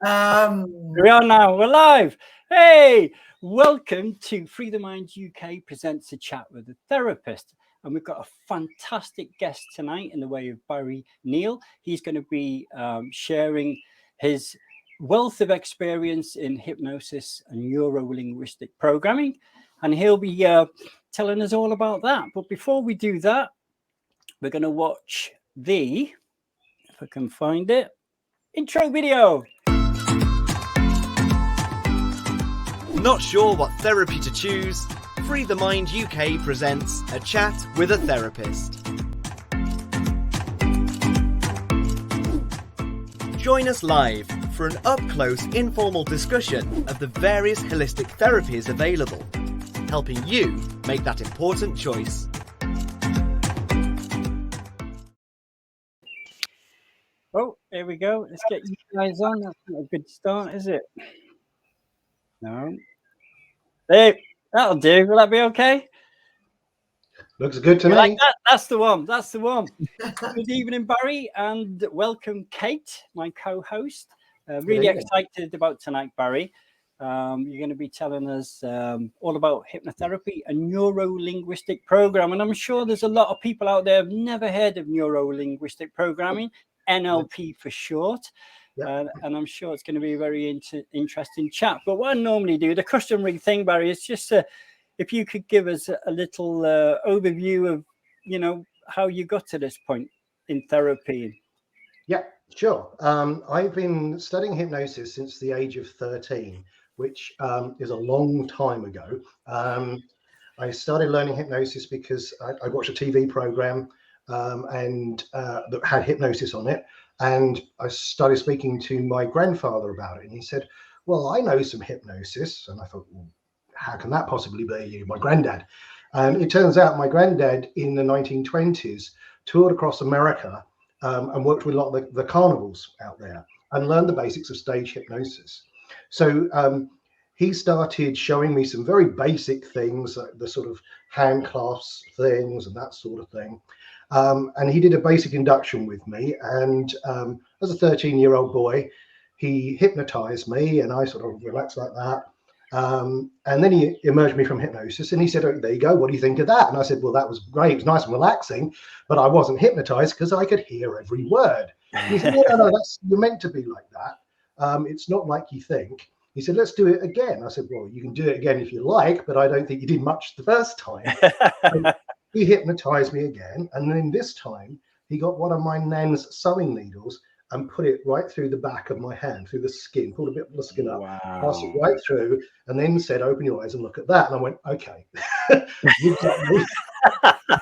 We are now. We're live. Hey, welcome to Free the Mind UK presents a chat with a therapist. And we've got a fantastic guest tonight in the way of Barry Neale. He's going to be sharing his wealth of experience in hypnosis and neuro-linguistic programming. And he'll be telling us all about that. But before we do that, we're going to watch the, if I can find it, intro video. Not sure what therapy to choose? Free the Mind UK presents a chat with a therapist. Join us live for an up-close informal discussion of the various holistic therapies available, helping you make that important choice. Oh, here we go. Let's get you guys on. That's not a good start, is it? No. Hey, that'll do. Will that be okay? Looks good to me. Like that? That's the one. That's the one. Good evening, Barry, and welcome, Kate, my co-host. Really excited about tonight, Barry. You're going to be telling us all about hypnotherapy and neuro-linguistic program. And I'm sure there's a lot of people out there who've never heard of neuro-linguistic programming, NLP for short. And I'm sure it's going to be a very interesting chat. But what I normally do, the customary thing, Barry, is just if you could give us a little overview of, how you got to this point in therapy. Yeah, sure. I've been studying hypnosis since the age of 13, which is a long time ago. I started learning hypnosis because I watched a TV program that had hypnosis on it. And I started speaking to my grandfather about it. And he said, well, I know some hypnosis. And I thought, well, how can that possibly be? My granddad. And it turns out my granddad in the 1920s toured across America and worked with a lot of the carnivals out there and learned the basics of stage hypnosis. So he started showing me some very basic things, like the sort of hand clasp things and that sort of thing. And he did a basic induction with me. And as a 13-year-old boy, he hypnotized me and I sort of relaxed like that. And then he emerged me from hypnosis and he said, oh, there you go. What do you think of that? And I said, well, that was great. It was nice and relaxing, but I wasn't hypnotized because I could hear every word. And he said, no, you're meant to be like that. It's not like you think. He said, let's do it again. I said, well, you can do it again if you like, but I don't think you did much the first time. He hypnotized me again, and then this time he got one of my nan's sewing needles and put it right through the back of my hand, through the skin, pulled a bit of the skin up, passed it right through, and then said, open your eyes and look at that. And I went, okay. You've got me. In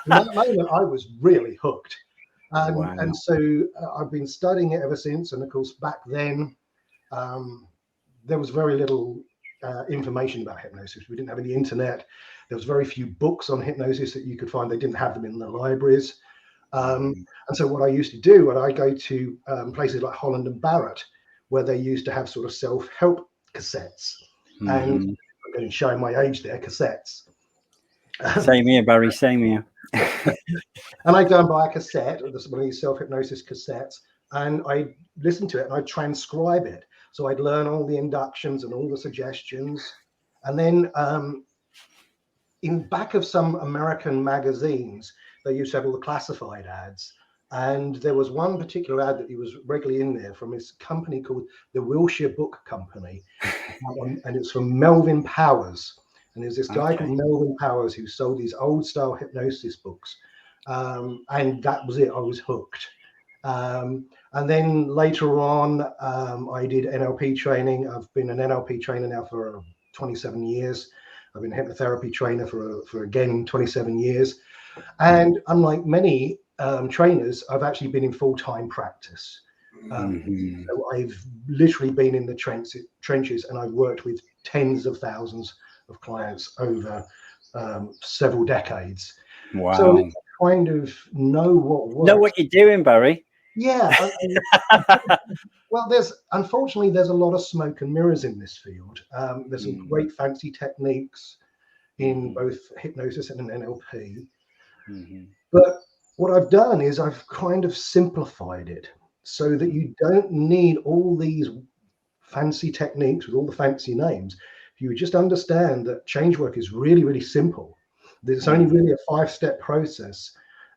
that moment, I was really hooked. And so I've been studying it ever since. And of course, back then, there was very little information about hypnosis. We didn't have any internet. There was very few books on hypnosis that you could find. They didn't have them in the libraries. And so what I used to do when I go to places like Holland and Barrett, where they used to have sort of self-help cassettes. And I'm going to show my age there, cassettes. Same here, Barry, same here. And I go and buy a cassette, one of these self-hypnosis cassettes, and I listen to it and I transcribe it. So I'd learn all the inductions and all the suggestions. And then in back of some American magazines, they used to have all the classified ads. And there was one particular ad that he was regularly in there from his company called the Wilshire Book Company. And it's from Melvin Powers. And there's this guy called Melvin Powers who sold these old style hypnosis books. And that was it. I was hooked. And then later on, I did NLP training. I've been an NLP trainer now for 27 years. I've been a hypnotherapy trainer for again, 27 years. And unlike many trainers, I've actually been in full-time practice. So I've literally been in the trenches and I've worked with tens of thousands of clients over several decades. Wow. So I kind of know what works. Know what you're doing, Barry. Yeah. Well, unfortunately, there's a lot of smoke and mirrors in this field. There's some great fancy techniques in both hypnosis and NLP. But what I've done is I've kind of simplified it so that you don't need all these fancy techniques with all the fancy names. If you would just understand that change work is really, really simple, that it's only really a 5-step process,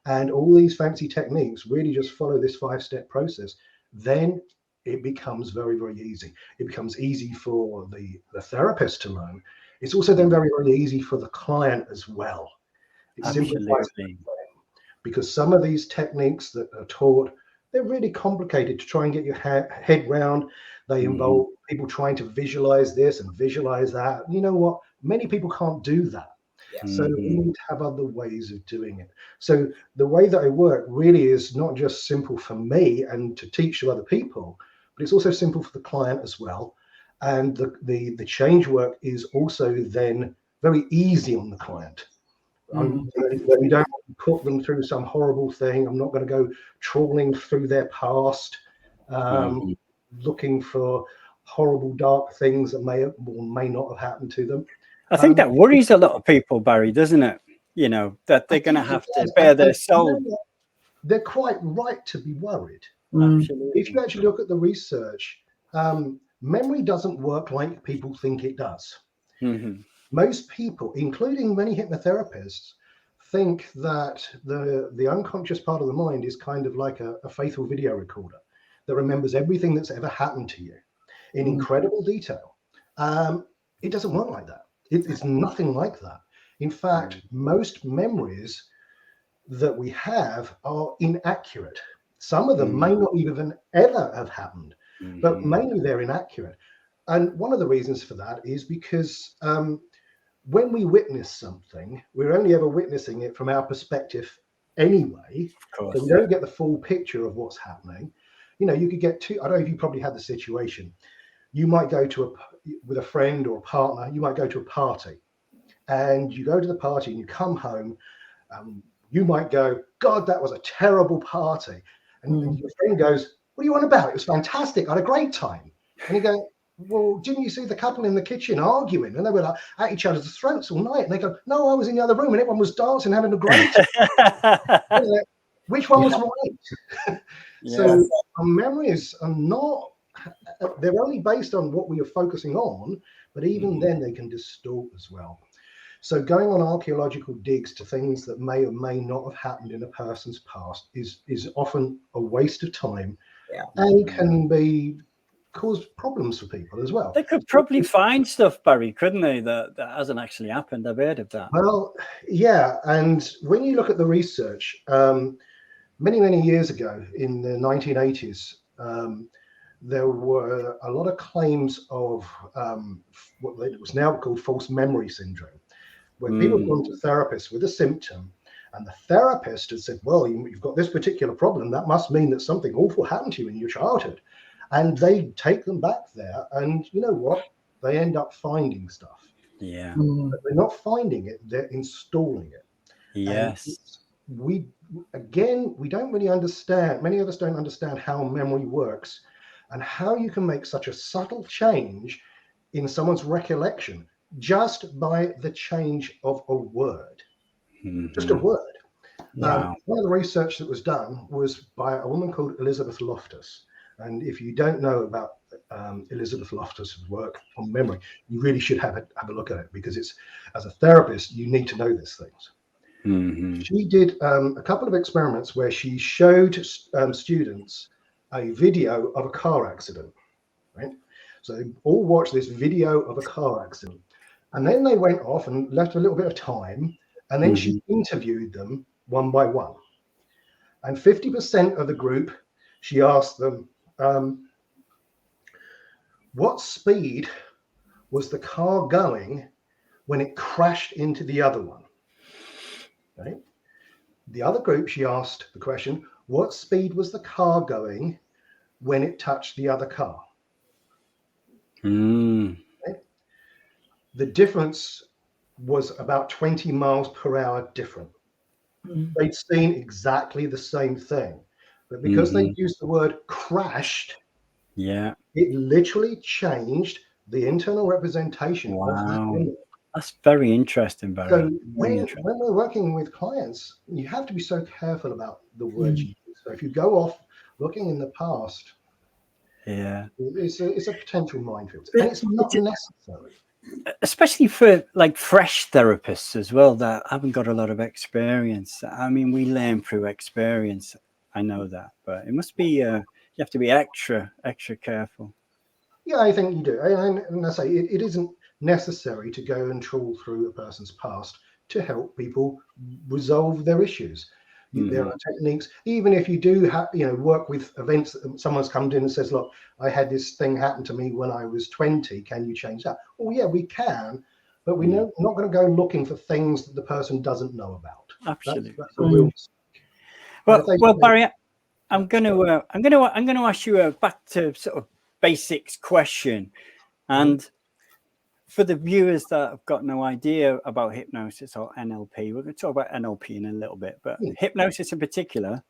and all these fancy techniques really just follow this 5-step process, then it becomes very, very easy. It becomes easy for the therapist to learn. It's also then very, very easy for the client as well. It simplifies it, because some of these techniques that are taught, they're really complicated to try and get your head round. They involve people trying to visualize this and visualize that. You know what? Many people can't do that. So we need to have other ways of doing it. So the way that I work really is not just simple for me and to teach to other people, but it's also simple for the client as well. And the change work is also then very easy on the client. We don't put them through some horrible thing. I'm not going to go trawling through their past, looking for horrible, dark things that may or may not have happened to them. I think that worries a lot of people, Barry, doesn't it? You know, that they're going to have to bare their soul. They're quite right to be worried. Absolutely. If you actually look at the research, memory doesn't work like people think it does. Most people, including many hypnotherapists, think that the unconscious part of the mind is kind of like a faithful video recorder that remembers everything that's ever happened to you in incredible detail. It doesn't work like that. It's nothing like that. In fact, most memories that we have are inaccurate. Some of them may not even ever have happened, but mainly they're inaccurate. And one of the reasons for that is because when we witness something, we're only ever witnessing it from our perspective anyway. So we don't get the full picture of what's happening. You know, you could get I don't know if you probably had the situation. You might go with a friend or a partner, you might go to a party, and you go to the party and you come home, you might go, God, that was a terrible party. And your friend goes, what are you on about? It was fantastic. I had a great time. And you go, well, didn't you see the couple in the kitchen arguing? And they were like at each other's throats all night. And they go, no, I was in the other room and everyone was dancing, having a great time. Which one was right? So our memories are not, they're only based on what we are focusing on, but even then they can distort as well. So going on archaeological digs to things that may or may not have happened in a person's past is often a waste of time and can cause problems for people as well. They could probably find stuff, Barry, couldn't they, that hasn't actually happened? I've heard of that. Well, yeah. And when you look at the research, many, many years ago in the 1980s, there were a lot of claims of what was now called false memory syndrome, where people had gone to therapists with a symptom, and the therapist had said, well, you've got this particular problem. That must mean that something awful happened to you in your childhood. And they take them back there, and you know what? They end up finding stuff. Yeah. But they're not finding it, they're installing it. Yes. And we don't really understand, many of us don't understand how memory works and how you can make such a subtle change in someone's recollection just by the change of a word. Just a word. Wow. One of the research that was done was by a woman called Elizabeth Loftus. And if you don't know about Elizabeth Loftus's work on memory, you really should have a look at it, because it's, as a therapist, you need to know these things. She did a couple of experiments where she showed students a video of a car accident, right? So they all watched this video of a car accident. And then they went off and left a little bit of time. And then she interviewed them one by one. And 50% of the group, she asked them, what speed was the car going when it crashed into the other one? Right? The other group, she asked the question, what speed was the car going when it touched the other car? Right? The difference was about 20 miles per hour different. They'd seen exactly the same thing, but because they used the word crashed, it literally changed the internal representation of that memory. That's very interesting, Barry. So when we're working with clients, you have to be so careful about the words you use. So if you go off looking in the past, Yeah. It's a potential minefield, and it's not necessary. Especially for like fresh therapists as well that haven't got a lot of experience. I mean, we learn through experience. I know that, but it must be you have to be extra careful. Yeah, I think you do. And I say it isn't necessary to go and trawl through a person's past to help people resolve their issues. There are techniques, even if you do have, work with events. Someone's come in and says, "Look, I had this thing happen to me when I was 20. Can you change that?" Oh, yeah, we can, but we're not going to go looking for things that the person doesn't know about. Absolutely. That's a real mistake. Well, Barry, I'm going to ask you a back to sort of basics question, and for the viewers that have got no idea about hypnosis or NLP, we're going to talk about NLP in a little bit, but hypnosis in particular,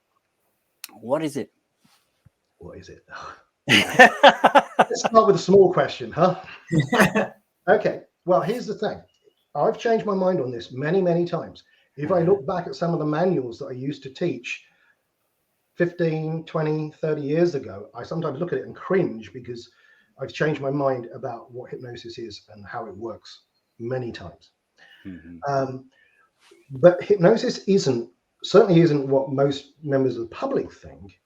what is it? What is it? Let's start with a small question, huh? Okay. Well, here's the thing. I've changed my mind on this many, many times. If I look back at some of the manuals that I used to teach 15, 20, 30 years ago, I sometimes look at it and cringe because I've changed my mind about what hypnosis is and how it works many times. But hypnosis certainly isn't what most members of the public think,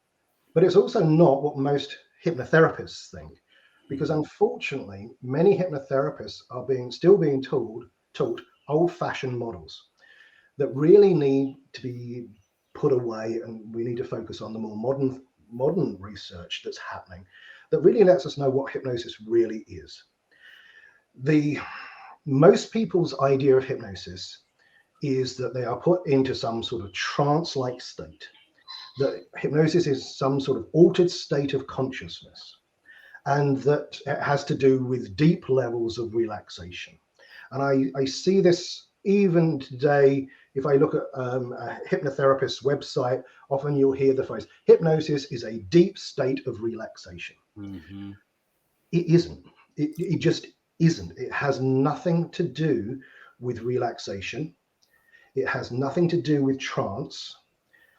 but it's also not what most hypnotherapists think, because unfortunately, many hypnotherapists are still being taught old-fashioned models that really need to be put away, and we need to focus on the more modern research that's happening that really lets us know what hypnosis really is. Most people's idea of hypnosis is that they are put into some sort of trance-like state, that hypnosis is some sort of altered state of consciousness, and that it has to do with deep levels of relaxation. And I see this even today. If I look at a hypnotherapist's website, often you'll hear the phrase, hypnosis is a deep state of relaxation. It isn't. It just isn't. It has nothing to do with relaxation. It has nothing to do with trance.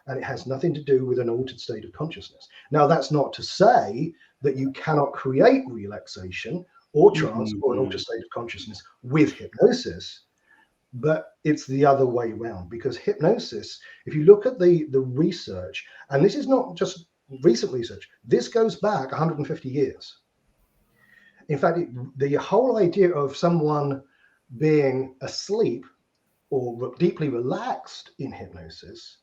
And it has nothing to do with an altered state of consciousness. Now, that's not to say that you cannot create relaxation or trance or an altered state of consciousness with hypnosis, but it's the other way around, because hypnosis, if you look at the research, and this is not just recent research, this goes back 150 years. In fact, the whole idea of someone being asleep or deeply relaxed in hypnosis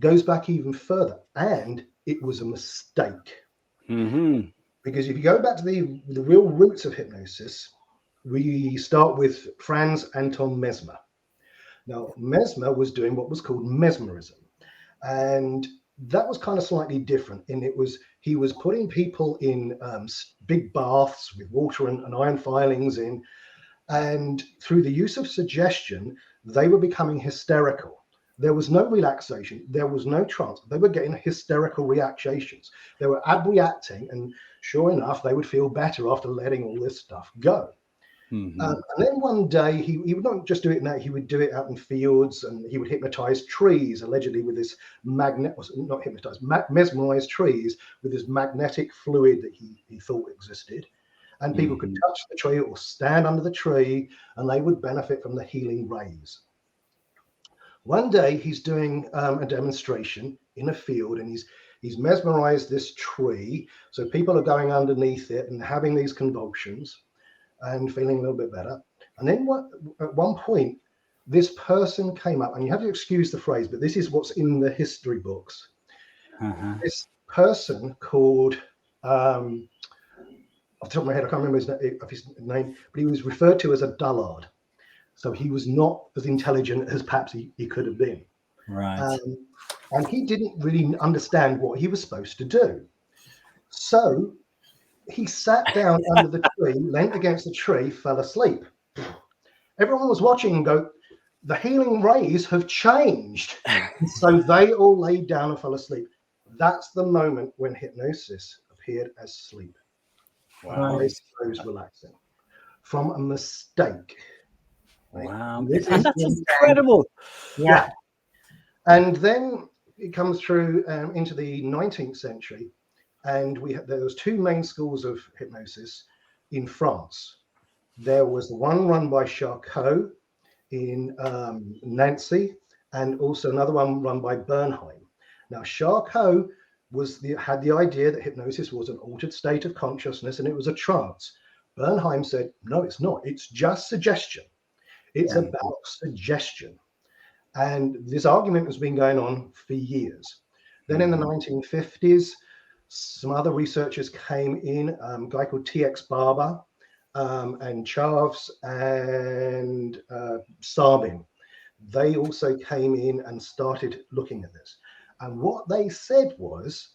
goes back even further, and it was a mistake. Because if you go back to the real roots of hypnosis, we start with Franz Anton Mesmer. Now, Mesmer was doing what was called mesmerism, and that was kind of slightly different. In he was putting people in big baths with water and iron filings in, and through the use of suggestion, they were becoming hysterical. There was no relaxation. There was no trance. They were getting hysterical reactions. They were abreacting, and sure enough, they would feel better after letting all this stuff go. And then one day, he would not just do it now, he would do it out in fields, and he would hypnotize trees, allegedly with this mesmerize trees with this magnetic fluid that he thought existed. And people could touch the tree or stand under the tree, and they would benefit from the healing rays. One day he's doing a demonstration in a field, and he's mesmerized this tree. So people are going underneath it and having these convulsions and feeling a little bit better. And then at one point, this person came up, and you have to excuse the phrase, but this is what's in the history books. This person called, off the top of my head, I can't remember his name, but he was referred to as a dullard. So he was not as intelligent as perhaps he could have been. Right. And he didn't really understand what he was supposed to do. So he sat down under the tree, leant against the tree, fell asleep. Everyone was watching and go, the healing rays have changed. And so they all laid down and fell asleep. That's the moment when hypnosis appeared as sleep. Wow. Eyes closed, relaxing. From a mistake. Wow. And that's incredible. Yeah. And then it comes through into the 19th century, And there was two main schools of hypnosis in France. There was the one run by Charcot in Nancy, and also another one run by Bernheim. Now, Charcot had the idea that hypnosis was an altered state of consciousness and it was a trance. Bernheim said, no, it's not. It's just suggestion. It's about suggestion. And this argument has been going on for years. Then in the 1950s, some other researchers came in, a guy called T.X. Barber and Charves and Sabin. They also came in and started looking at this. And what they said was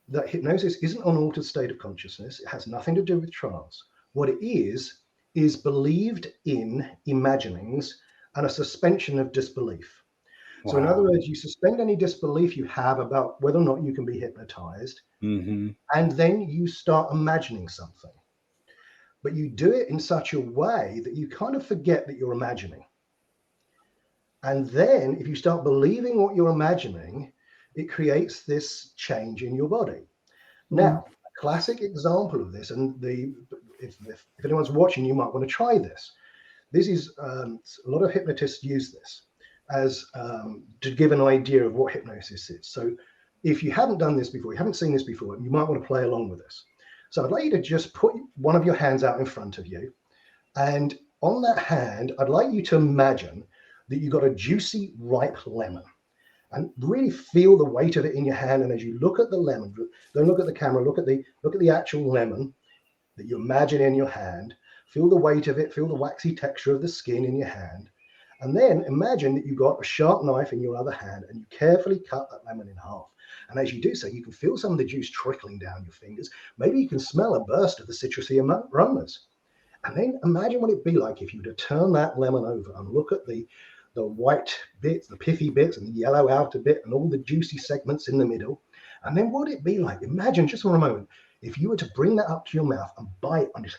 that hypnosis isn't an altered state of consciousness. It has nothing to do with trance. What it is believed in imaginings and a suspension of disbelief. Wow. So in other words, you suspend any disbelief you have about whether or not you can be hypnotized, and then you start imagining something. But you do it in such a way that you kind of forget that you're imagining. And then if you start believing what you're imagining, it creates this change in your body. Now, a classic example of this, and if anyone's watching, you might want to try this. This is a lot of hypnotists use this as to give an idea of what hypnosis is. So if you haven't done this before, you haven't seen this before, you might want to play along with this. So I'd like you to just put one of your hands out in front of you. And on that hand, I'd like you to imagine that you've got a juicy, ripe lemon. And really feel the weight of it in your hand. And as you look at the lemon, don't look at the camera, look at the actual lemon that you imagine in your hand. Feel the weight of it, feel the waxy texture of the skin in your hand. And then imagine that you've got a sharp knife in your other hand and you carefully cut that lemon in half. And as you do so, you can feel some of the juice trickling down your fingers. Maybe you can smell a burst of the citrusy aromas. And then imagine what it'd be like if you were to turn that lemon over and look at the white bits, the pithy bits, and the yellow outer bit, and all the juicy segments in the middle. And then what would it be like? Imagine just for a moment, if you were to bring that up to your mouth and bite on this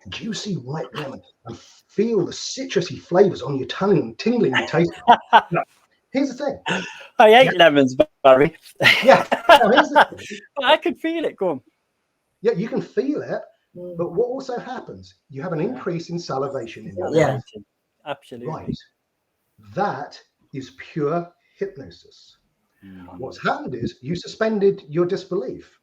juicy white lemon and feel the citrusy flavors on your tongue and tingling your taste. Now, here's the thing. I hate lemons, Barry. Yeah. Now, here's the thing. But I could feel it. Go on. Yeah, you can feel it. But what also happens? You have an increase in salivation in your mouth. Absolutely. Right. That is pure hypnosis. What's happened is you suspended your disbelief.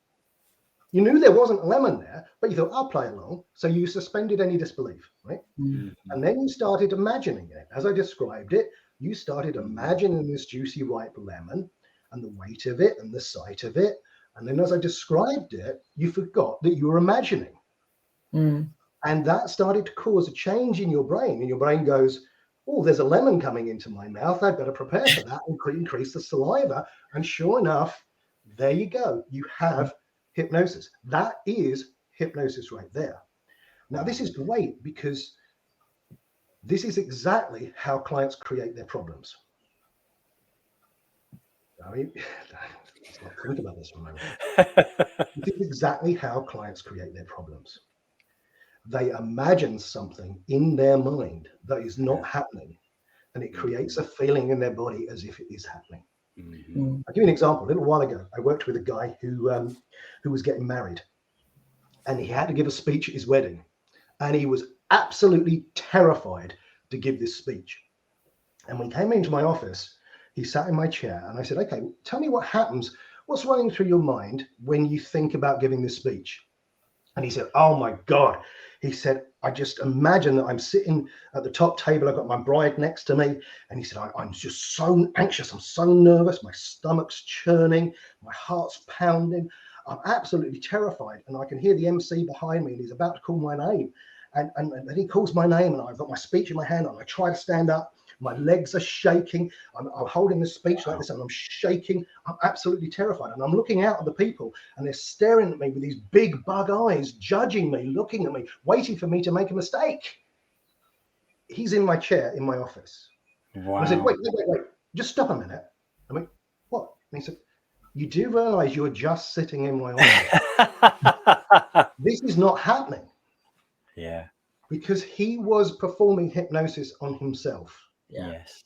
You knew there wasn't a lemon there, but you thought, I'll play along. So you suspended any disbelief, right? And then you started imagining it. As I described it, you started imagining this juicy, ripe lemon and the weight of it and the sight of it. And then as I described it, you forgot that you were imagining. And that started to cause a change in your brain. And your brain goes, oh, there's a lemon coming into my mouth. I'd better prepare for that and increase the saliva. And sure enough, there you go. You have hypnosis. That is hypnosis right there. Now, this is great because this is exactly how clients create their problems. I mean, think about this for a moment. This is exactly how clients create their problems. They imagine something in their mind that is not happening, and it creates a feeling in their body as if it is happening. I'll give you an example. A little while ago, I worked with a guy who was getting married, and he had to give a speech at his wedding, and he was absolutely terrified to give this speech. And when he came into my office, he sat in my chair, and I said, okay, tell me what happens. What's running through your mind when you think about giving this speech? And he said, oh my God. He said, I just imagine that I'm sitting at the top table. I've got my bride next to me. And he said, I'm just so anxious. I'm so nervous. My stomach's churning. My heart's pounding. I'm absolutely terrified. And I can hear the MC behind me, and he's about to call my name. And then he calls my name, and I've got my speech in my hand, and I try to stand up. My legs are shaking. I'm holding the speech like this, and I'm shaking. I'm absolutely terrified. And I'm looking out at the people, and they're staring at me with these big bug eyes, judging me, looking at me, waiting for me to make a mistake. He's in my chair in my office. Wow. I said, wait, just stop a minute. I mean, what? And he said, you do realize you're just sitting in my office. This is not happening. Yeah. Because he was performing hypnosis on himself. Yes.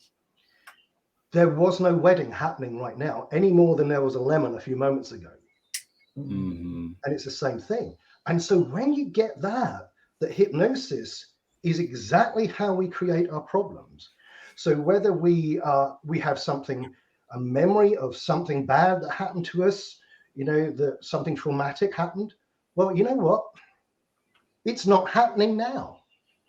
There was no wedding happening right now, any more than there was a lemon a few moments ago. Mm-hmm. And it's the same thing. And so when you get that hypnosis is exactly how we create our problems. So whether we have something, a memory of something bad that happened to us, that something traumatic happened, well, you know what? It's not happening now.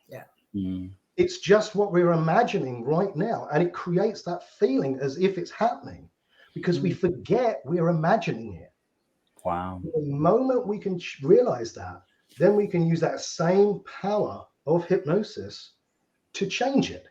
Yeah. Mm. It's just what we're imagining right now. And it creates that feeling as if it's happening because we forget we're imagining it. Wow. The moment we can realize that, then we can use that same power of hypnosis to change it.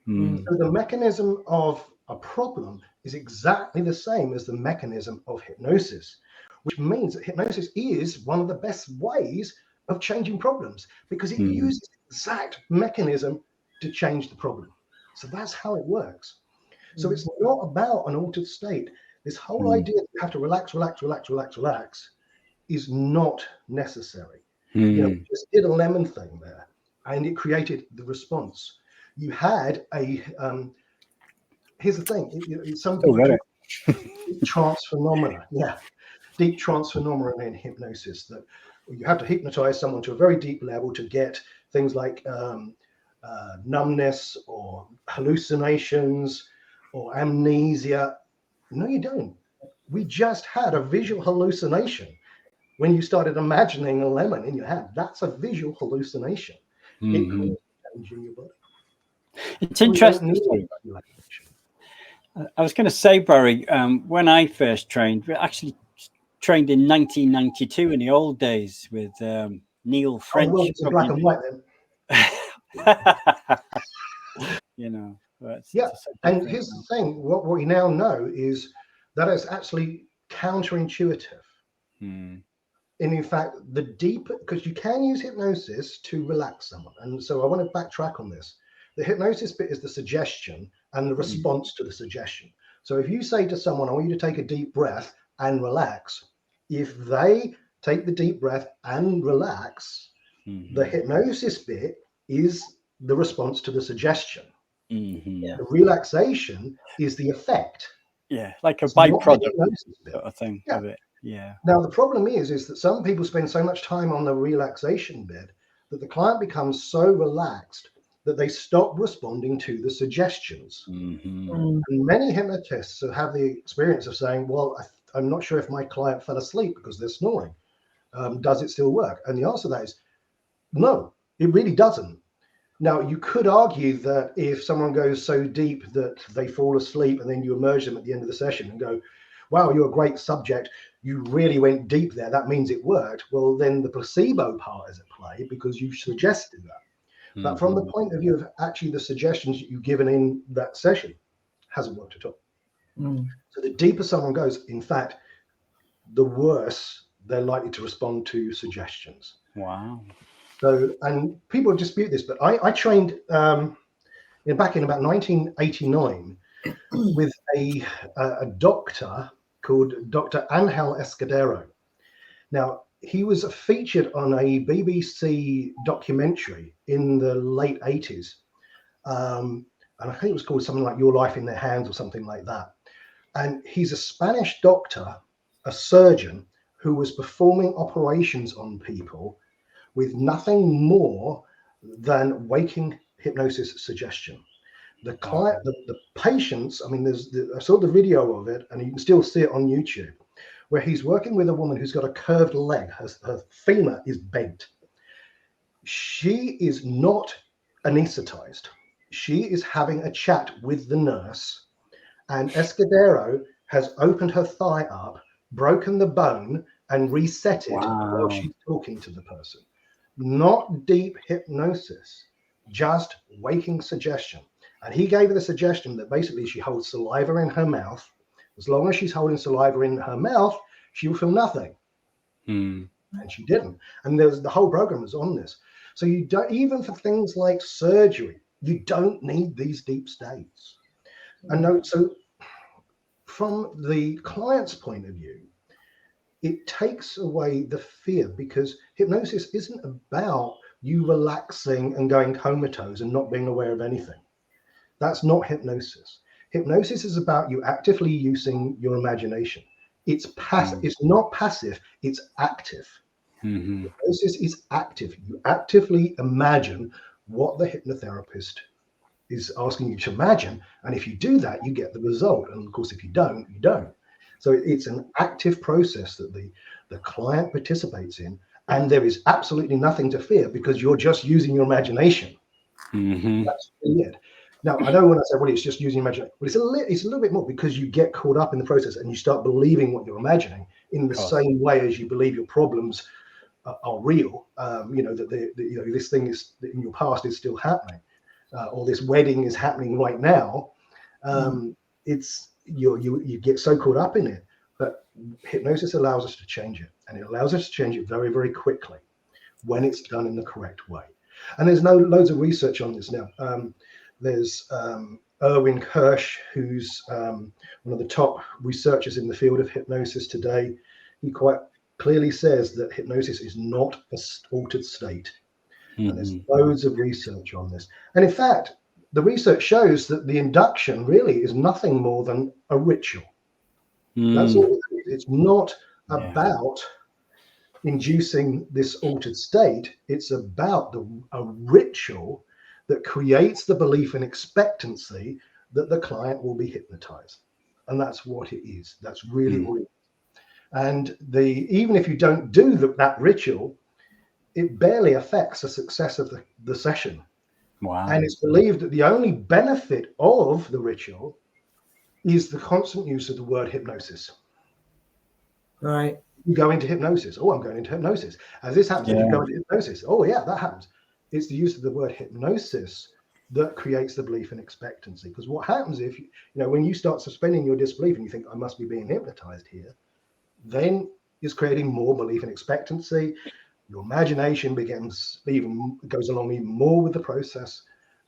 Mm. So the mechanism of a problem is exactly the same as the mechanism of hypnosis, which means that hypnosis is one of the best ways of changing problems because it uses the exact mechanism to change the problem. So that's how it works. So it's not about an altered state. This whole idea that you have to relax is not necessary. We just did a lemon thing there, and it created the response. You had a here's the thing: some Still people got talk it. deep trance phenomena. Yeah, deep trance phenomena in hypnosis. That you have to hypnotize someone to a very deep level to get things like numbness or hallucinations or amnesia. No, you don't. We just had a visual hallucination. When you started imagining a lemon in your hand, that's a visual hallucination. It causes change in your body. It's We don't interesting. need I was going to say, Barry, when I first trained, we actually trained in 1992 in the old days with Neale French. well, it's in black and white then. Yeah, and here's the thing: what we now know is that it's actually counterintuitive. And in fact, the deeper, because you can use hypnosis to relax someone, and so I want to backtrack on this. The hypnosis bit is the suggestion and the response to the suggestion. So if you say to someone, I want you to take a deep breath and relax, if they take the deep breath and relax, the hypnosis bit is the response to the suggestion. The relaxation is the effect. Yeah, like a byproduct sort of thing of it. Yeah. Now the problem is that some people spend so much time on the relaxation bit that the client becomes so relaxed that they stop responding to the suggestions. And many hypnotists have the experience of saying, well, I'm not sure if my client fell asleep because they're snoring. Does it still work? And the answer to that is no, it really doesn't. Now, you could argue that if someone goes so deep that they fall asleep and then you emerge them at the end of the session and go, wow, you're a great subject. You really went deep there. That means it worked. Well, then the placebo part is at play because you suggested that. But from the point of view of actually the suggestions you've given in that session, hasn't worked at all. So the deeper someone goes, in fact, the worse they're likely to respond to suggestions. Wow. So, and people dispute this, but I trained back in about 1989 with a doctor called Dr. Angel Escudero. Now, he was featured on a BBC documentary in the late 80s. And I think it was called something like Your Life in Their Hands or something like that. And he's a Spanish doctor, a surgeon who was performing operations on people with nothing more than waking hypnosis suggestion. The client, the patients, I mean, I saw the video of it and you can still see it on YouTube, where he's working with a woman who's got a curved leg. Her femur is bent. She is not anesthetized. She is having a chat with the nurse, and Escudero has opened her thigh up, broken the bone, and reset it while she's talking to the person. Not deep hypnosis, just waking suggestion. And he gave her the suggestion that basically she holds saliva in her mouth. As long as she's holding saliva in her mouth, she will feel nothing. And she didn't. And the whole program was on this. So you don't, even for things like surgery, you don't need these deep states. And so from the client's point of view, it takes away the fear, because hypnosis isn't about you relaxing and going comatose and not being aware of anything. That's not hypnosis. Hypnosis is about you actively using your imagination. It's passive. It's not passive. It's active. Mm-hmm. Hypnosis is active. You actively imagine what the hypnotherapist is asking you to imagine, and if you do that, you get the result. And of course, if you don't, you don't. So it's an active process that the client participates in, and there is absolutely nothing to fear because you're just using your imagination. Mm-hmm. That's really it. Now, I know when I say, well, it's just using imagination, but it's a little bit more, because you get caught up in the process and you start believing what you're imagining in the same way as you believe your problems are real. That this thing is in your past is still happening, or this wedding is happening right now. It's you get so caught up in it, but hypnosis allows us to change it, and it allows us to change it very, very quickly when it's done in the correct way. And there's loads of research on this now. There's Erwin Kirsch, who's one of the top researchers in the field of hypnosis today. He quite clearly says that hypnosis is not an altered state. And there's loads of research on this. And in fact, the research shows that the induction really is nothing more than a ritual. That's all it is. It's not about inducing this altered state. It's about a ritual that creates the belief and expectancy that the client will be hypnotized. And that's what it is. That's really all it is. And even if you don't do that ritual, it barely affects the success of the session. Wow. And it's believed that the only benefit of the ritual is the constant use of the word hypnosis. Right. You go into hypnosis. Oh, I'm going into hypnosis. As this happens, if you go into hypnosis, oh yeah, that happens. It's the use of the word hypnosis that creates the belief and expectancy. Because what happens if when you start suspending your disbelief and you think, I must be being hypnotized here, then it's creating more belief and expectancy. Your imagination goes along even more with the process,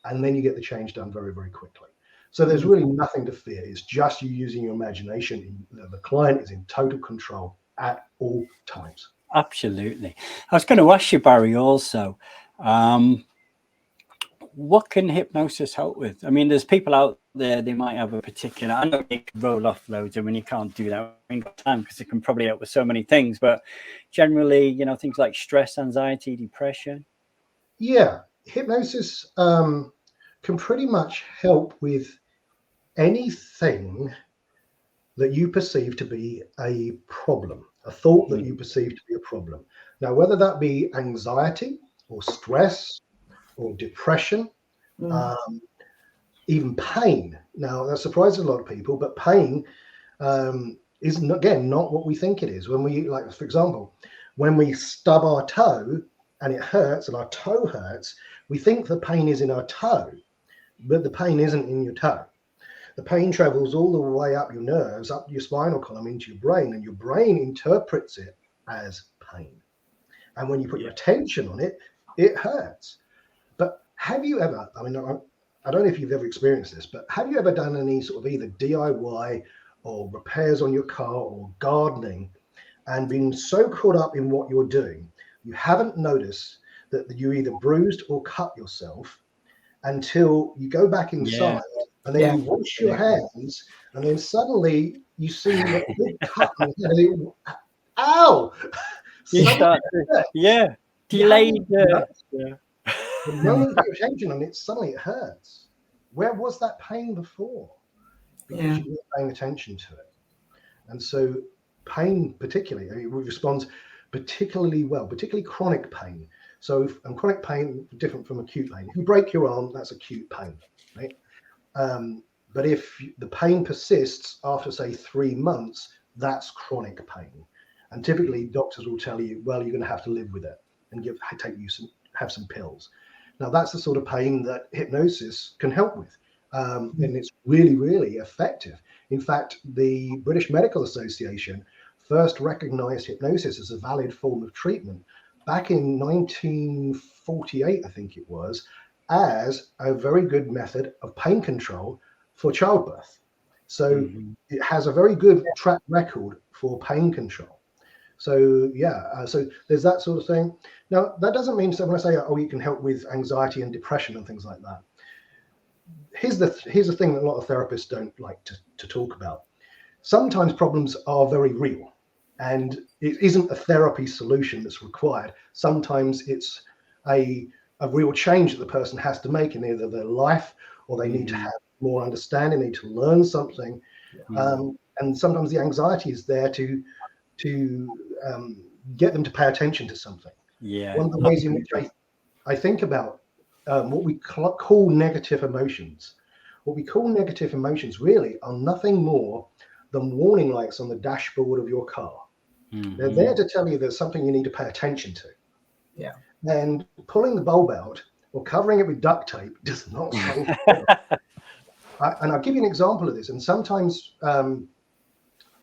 and then you get the change done very, very quickly. So there's really nothing to fear. It's just you using your imagination. The client is in total control at all times. Absolutely. I was going to ask you, Barry, also, what can hypnosis help with? I mean, there's people out there, they might have a particular, I know they can roll off loads, and when you can't do that, we ain't got time, because it can probably help with so many things, but generally, things like stress, anxiety, depression. Yeah, hypnosis can pretty much help with anything that you perceive to be a problem, a thought that you perceive to be a problem. Now, whether that be anxiety or stress or depression, even pain. Now, that surprises a lot of people, but pain is, again, not what we think it is. When we, like, for example, when we stub our toe and it hurts and our toe hurts, we think the pain is in our toe, but the pain isn't in your toe. The pain travels all the way up your nerves, up your spinal column into your brain, and your brain interprets it as pain. And when you put your attention on it, it hurts. But have you ever, I don't know if you've ever experienced this, but have you ever done any sort of either DIY or repairs on your car or gardening and been so caught up in what you're doing, you haven't noticed that you either bruised or cut yourself until you go back inside and then you wash your hands, and then suddenly you see a big cut and you ow! You start delayed. The moment you pay attention on it, suddenly it hurts. Where was that pain before? Because you weren't paying attention to it. And so pain particularly, it responds particularly well, particularly chronic pain. So chronic pain is different from acute pain. If you break your arm, that's acute pain, right? But if the pain persists after, say, 3 months, that's chronic pain. And typically doctors will tell you, well, you're going to have to live with it and have some pills. Now, that's the sort of pain that hypnosis can help with. And it's really, really effective. In fact, the British Medical Association first recognized hypnosis as a valid form of treatment back in 1948, I think it was, as a very good method of pain control for childbirth. So it has a very good track record for pain control. So so there's that sort of thing. Now, that doesn't mean, so when I say, oh, you can help with anxiety and depression and things like that. Here's the thing that a lot of therapists don't like to talk about. sometimes problems are very real, and it isn't a therapy solution that's required. Sometimes it's a real change that the person has to make in either their life, or they need to have more understanding, need to learn something. And sometimes the anxiety is there to get them to pay attention to something. One of the ways in which I think about what we call negative emotions. What we call negative emotions really are nothing more than warning lights on the dashboard of your car. They're there to tell you there's something you need to pay attention to. Yeah. And pulling the bulb out or covering it with duct tape does not solve the problem. And I'll give you an example of this. And sometimes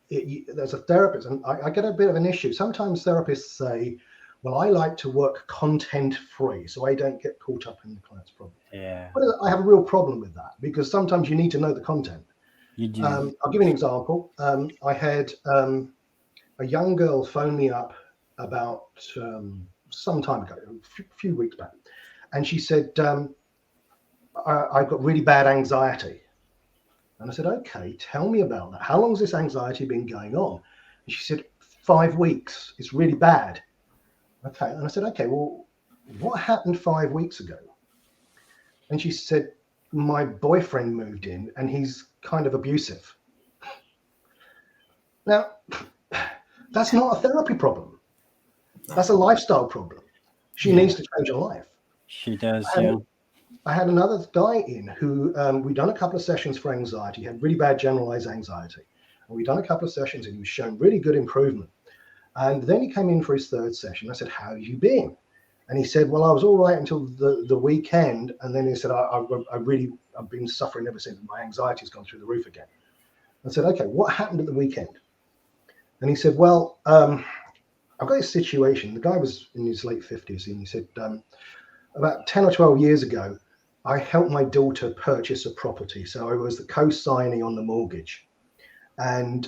there's a therapist, and I get a bit of an issue. Sometimes therapists say, well, I like to work content free, so I don't get caught up in the client's problem. Yeah. But I have a real problem with that, because sometimes you need to know the content. You do. I'll give you an example. I had a young girl phone me up about some time ago, a few weeks back, and she said, I've got really bad anxiety. And I said, okay, tell me about that. How long has this anxiety been going on? And she said, 5 weeks. It's really bad. Okay. And I said, okay, well, what happened 5 weeks ago? And she said, my boyfriend moved in and he's kind of abusive. Now, that's not a therapy problem. That's a lifestyle problem. She needs to change her life. She does, I had another guy in who we'd done a couple of sessions for anxiety. He had really bad generalized anxiety. And we'd done a couple of sessions and he was showing really good improvement. And then he came in for his third session. I said, how have you been? And he said, well, I was all right until the weekend. And then he said, I've been suffering ever since. My anxiety's gone through the roof again. I said, okay, what happened at the weekend? And he said, well, I've got this situation. The guy was in his late 50s. And he said, about 10 or 12 years ago, I helped my daughter purchase a property. So I was the co-signee on the mortgage. And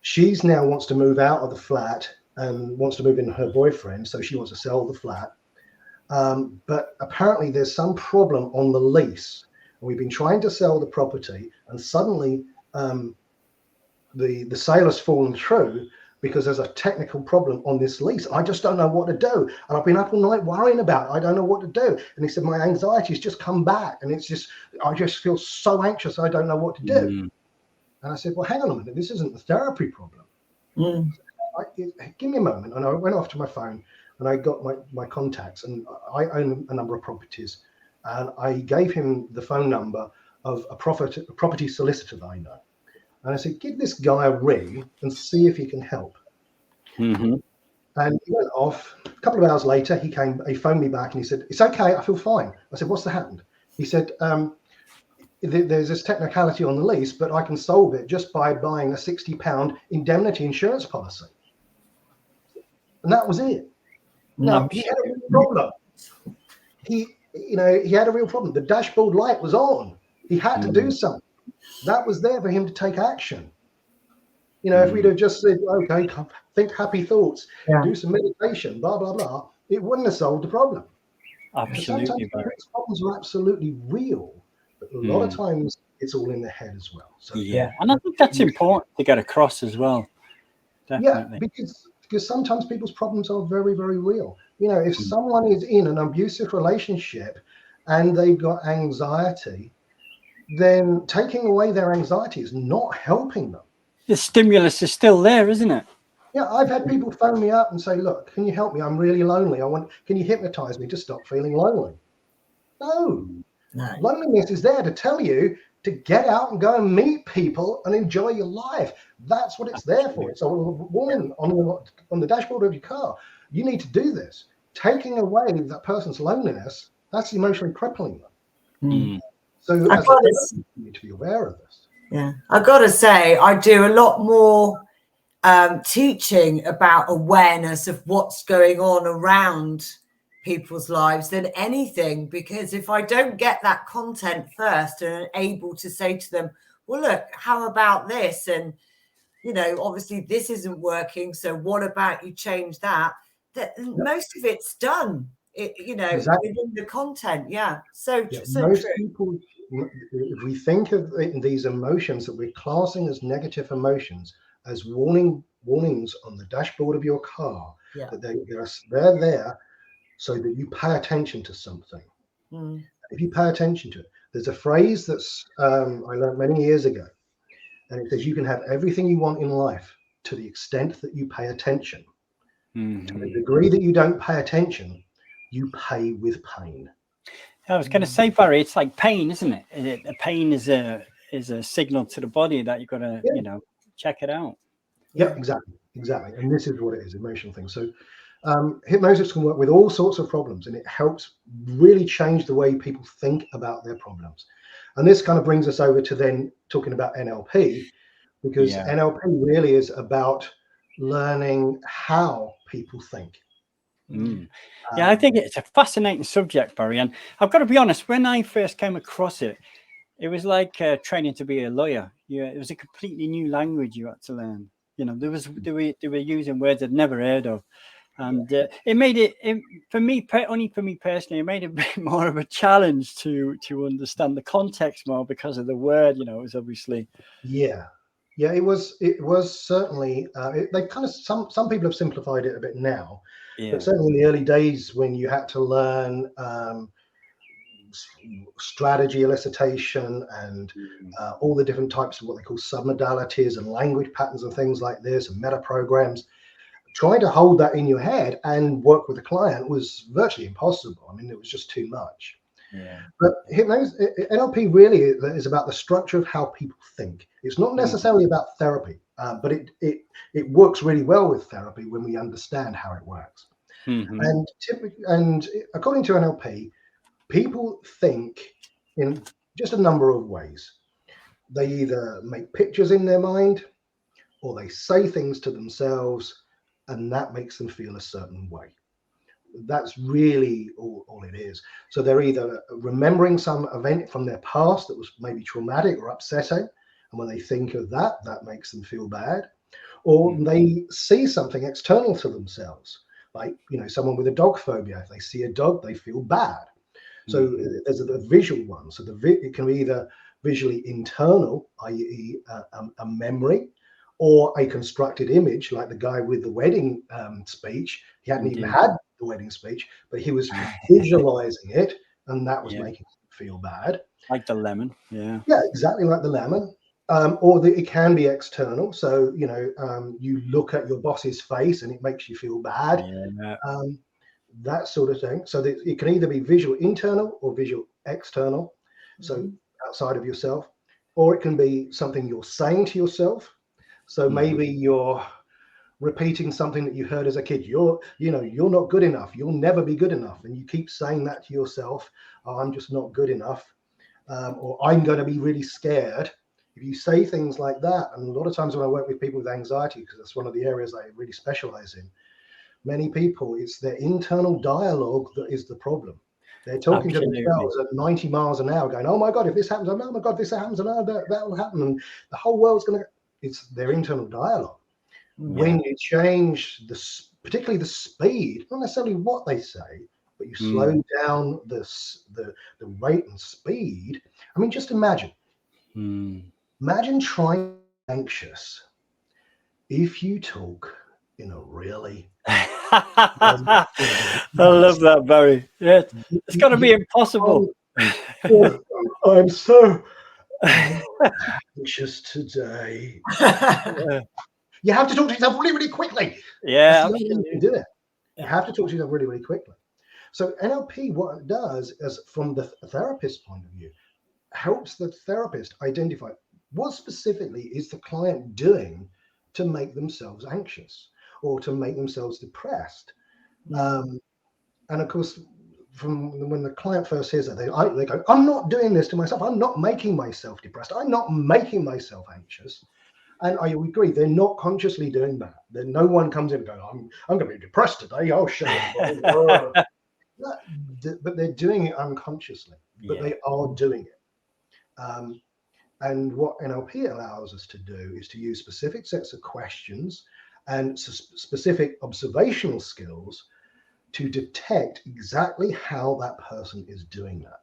she's now wants to move out of the flat and wants to move in with her boyfriend. So she wants to sell the flat. But apparently there's some problem on the lease. And we've been trying to sell the property, and suddenly the sale has fallen through because there's a technical problem on this lease. I just don't know what to do. And I've been up all night worrying about it. I don't know what to do. And he said, my anxiety's just come back. And I just feel so anxious. I don't know what to do. And I said, well, hang on a minute. This isn't the therapy problem. Give me a moment. And I went off to my phone and I got my contacts, and I own a number of properties. And I gave him the phone number of a property solicitor that I know. And I said, give this guy a ring and see if he can help. And he went off. A couple of hours later, he phoned me back and he said, it's okay, I feel fine. I said, what's happened? He said, there's this technicality on the lease, but I can solve it just by buying a £60 indemnity insurance policy. And that was it. Now, he had a real problem. He had a real problem. The dashboard light was on. He had to do something. That was there for him to take action. If we'd have just said, okay, think happy thoughts, do some meditation, blah, blah, blah, it wouldn't have solved the problem. Absolutely. Sometimes problems are absolutely real, but a lot of times it's all in the head as well. So, and I think that's important to get across as well. Definitely. Yeah, because sometimes people's problems are very, very real. If someone is in an abusive relationship and they've got anxiety, then taking away their anxiety is not helping them. The stimulus is still there, isn't it? Yeah, I've had people phone me up and say, look, can you help me? I'm really lonely. Can you hypnotize me to stop feeling lonely? No. Loneliness is there to tell you to get out and go and meet people and enjoy your life. That's what it's there for. It's a warning on the dashboard of your car. You need to do this. Taking away that person's loneliness, that's emotionally crippling them. So you need to be aware of this. Yeah, I've got to say, I do a lot more teaching about awareness of what's going on around people's lives than anything, because if I don't get that content first and able to say to them, well, look, how about this? And, obviously this isn't working. So what about you change that? Most of it's done. Exactly. within the content. Yeah. So Most true. people, if we think of these emotions that we're classing as negative emotions, as warnings on the dashboard of your car, Yeah. that they're there so that you pay attention to something. If you pay attention to it, there's a phrase that's I learned many years ago, and it says you can have everything you want in life to the extent that you pay attention. To the degree that you don't pay attention, you pay with pain. I was going to say, Barry, it's like pain, isn't it? Pain is a signal to the body that you've got to, check it out. Yeah, exactly. And this is what it is, emotional thing. So hypnosis can work with all sorts of problems, and it helps really change the way people think about their problems. And this kind of brings us over to then talking about NLP, because NLP really is about learning how people think. Yeah, I think it's a fascinating subject, Barry. And I've got to be honest, when I first came across it, it was like training to be a lawyer. It was a completely new language you had to learn. They were using words I'd never heard of. And it made it, for me, only for me personally, it made it a bit more of a challenge to understand the context more because of the word. It was obviously. Yeah, it was certainly. They kind of some people have simplified it a bit now, but certainly in the early days when you had to learn strategy elicitation and all the different types of what they call submodalities and language patterns and things like this and meta programs, trying to hold that in your head and work with a client was virtually impossible. I mean, it was just too much. But hypnosis, NLP really is about the structure of how people think. It's not necessarily about therapy, but it works really well with therapy when we understand how it works. And according to NLP, people think in just a number of ways. They either make pictures in their mind, or they say things to themselves, and that makes them feel a certain way. That's really all it is. So they're either remembering some event from their past that was maybe traumatic or upsetting, and when they think of that, that makes them feel bad. Or they see something external to themselves, like someone with a dog phobia. If they see a dog, they feel bad. So there's a visual one. So it can be either visually internal, i.e. a memory, or a constructed image, like the guy with the wedding speech. He hadn't even had the wedding speech, but he was visualizing it, and that was making him feel bad. Like the lemon, Yeah, exactly like the lemon. Or it can be external. So you look at your boss's face and it makes you feel bad. That sort of thing. So that it can either be visual internal or visual external, so outside of yourself, or it can be something you're saying to yourself. So maybe you're repeating something that you heard as a kid. You're not good enough. You'll never be good enough. And you keep saying that to yourself. Oh, I'm just not good enough. Or I'm going to be really scared. If you say things like that, and a lot of times when I work with people with anxiety, because that's one of the areas I really specialize in, many people, it's their internal dialogue that is the problem. They're talking to themselves at 90 miles an hour going, oh my God, if this happens, oh my God, this happens, and that will happen. And the whole world's going to, it's their internal dialogue. When you change particularly the speed, not necessarily what they say, but you slow down the rate and speed. I mean, just imagine trying to be anxious if you talk in a really I love that, Barry. Yeah, it's got to be impossible. I'm so anxious today. You have to talk to yourself really, really quickly. Yeah, that's the only way you can do it. You have to talk to yourself really, really quickly. So NLP, what it does is, from the therapist's point of view, helps the therapist identify what specifically is the client doing to make themselves anxious or to make themselves depressed. And of course, from when the client first hears that, they go, I'm not doing this to myself. I'm not making myself depressed. I'm not making myself anxious. And I agree, they're not consciously doing that. Then no one comes in and goes, I'm going to be depressed today. I'll show you. But they're doing it unconsciously, but they are doing it. And what NLP allows us to do is to use specific sets of questions and specific observational skills to detect exactly how that person is doing that.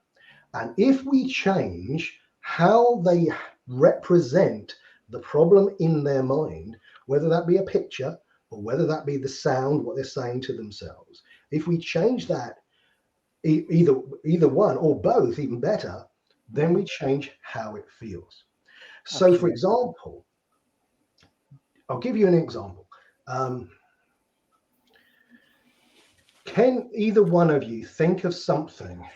And if we change how they represent the problem in their mind, whether that be a picture or whether that be the sound, what they're saying to themselves, if we change that, either one or both, even better, then we change how it feels. So, for example, I'll give you an example. Can either one of you think of something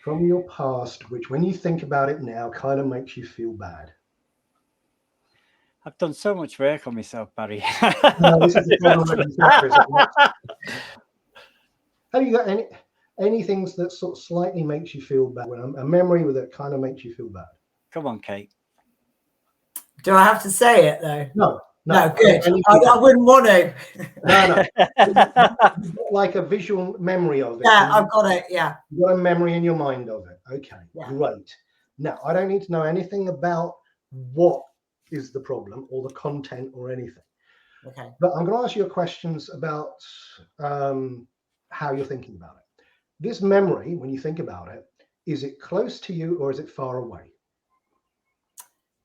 from your past which, when you think about it now, kind of makes you feel bad? I've done so much work on myself, Barry. No, this is the problem. Have you got any things that sort of slightly makes you feel bad? A memory that kind of makes you feel bad? Come on, Kate. Do I have to say it though? No, good. I wouldn't want to. No. Like a visual memory of it. Yeah, I've got it. Yeah. You've got a memory in your mind of it. Okay, yeah. Great. Now, I don't need to know anything about what is the problem or the content or anything. Okay. But I'm going to ask you questions about how you're thinking about it. This memory, when you think about it, is it close to you or is it far away?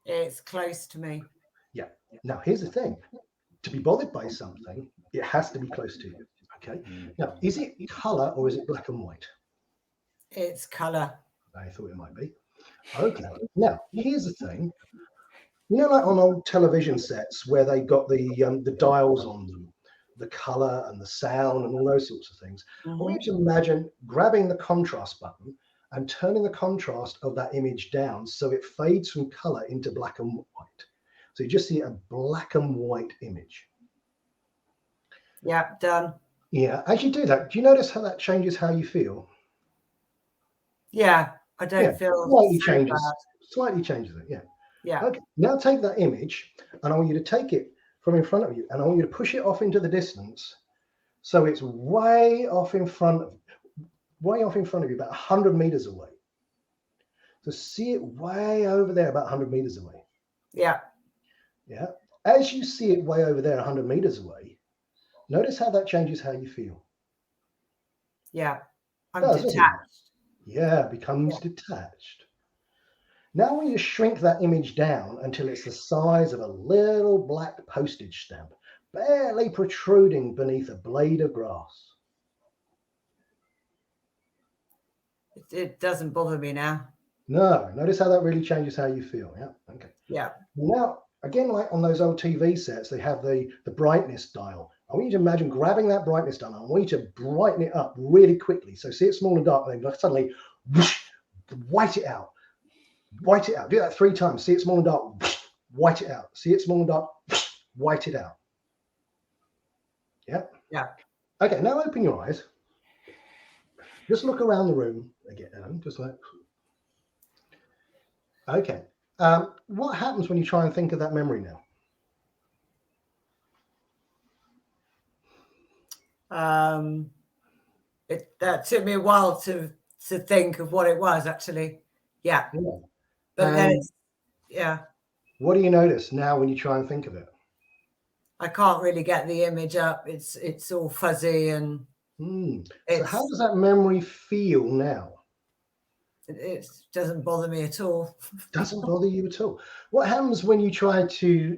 It's close to me. Yeah. Now, here's the thing. To be bothered by something, it has to be close to you. Okay. Now, is it color or is it black and white? It's color. I thought it might be. Okay. Now, here's the thing. You know, like on old television sets where they got the dials on them, the color and the sound and all those sorts of things. I want you to imagine grabbing the contrast button and turning the contrast of that image down so it fades from color into black and white. So you just see a black and white image. Yeah, done. Yeah. As you do that, do you notice how that changes how you feel? Yeah, I don't feel Slightly changes it. Yeah. Yeah. Okay. Now take that image, and I want you to take it from in front of you, and I want you to push it off into the distance, so it's way off in front of you, about 100 meters away. So see it way over there, about 100 meters away. Yeah. Yeah. As you see it way over there, 100 meters away, notice how that changes how you feel. Yeah. I'm detached. Yeah, it becomes detached. Now we just shrink that image down until it's the size of a little black postage stamp, barely protruding beneath a blade of grass. It doesn't bother me now. No, notice how that really changes how you feel. Yeah, okay. Yeah. Now, again, like on those old TV sets, they have the brightness dial. I want you to imagine grabbing that brightness dial. I want you to brighten it up really quickly. So see it small and dark, and then suddenly whoosh, white it out. White it out. Do that 3 times. See it small and dark. White it out. See it small and dark. White it out. Yeah. Yeah. Okay. Now open your eyes. Just look around the room again. Just like. Okay. What happens when you try and think of that memory now? That took me a while to think of what it was actually. Yeah. But then what do you notice now when you try and think of it? I can't really get the image up. It's all fuzzy and so how does that memory feel now? It doesn't bother me at all. Doesn't bother you at all. What happens when you try to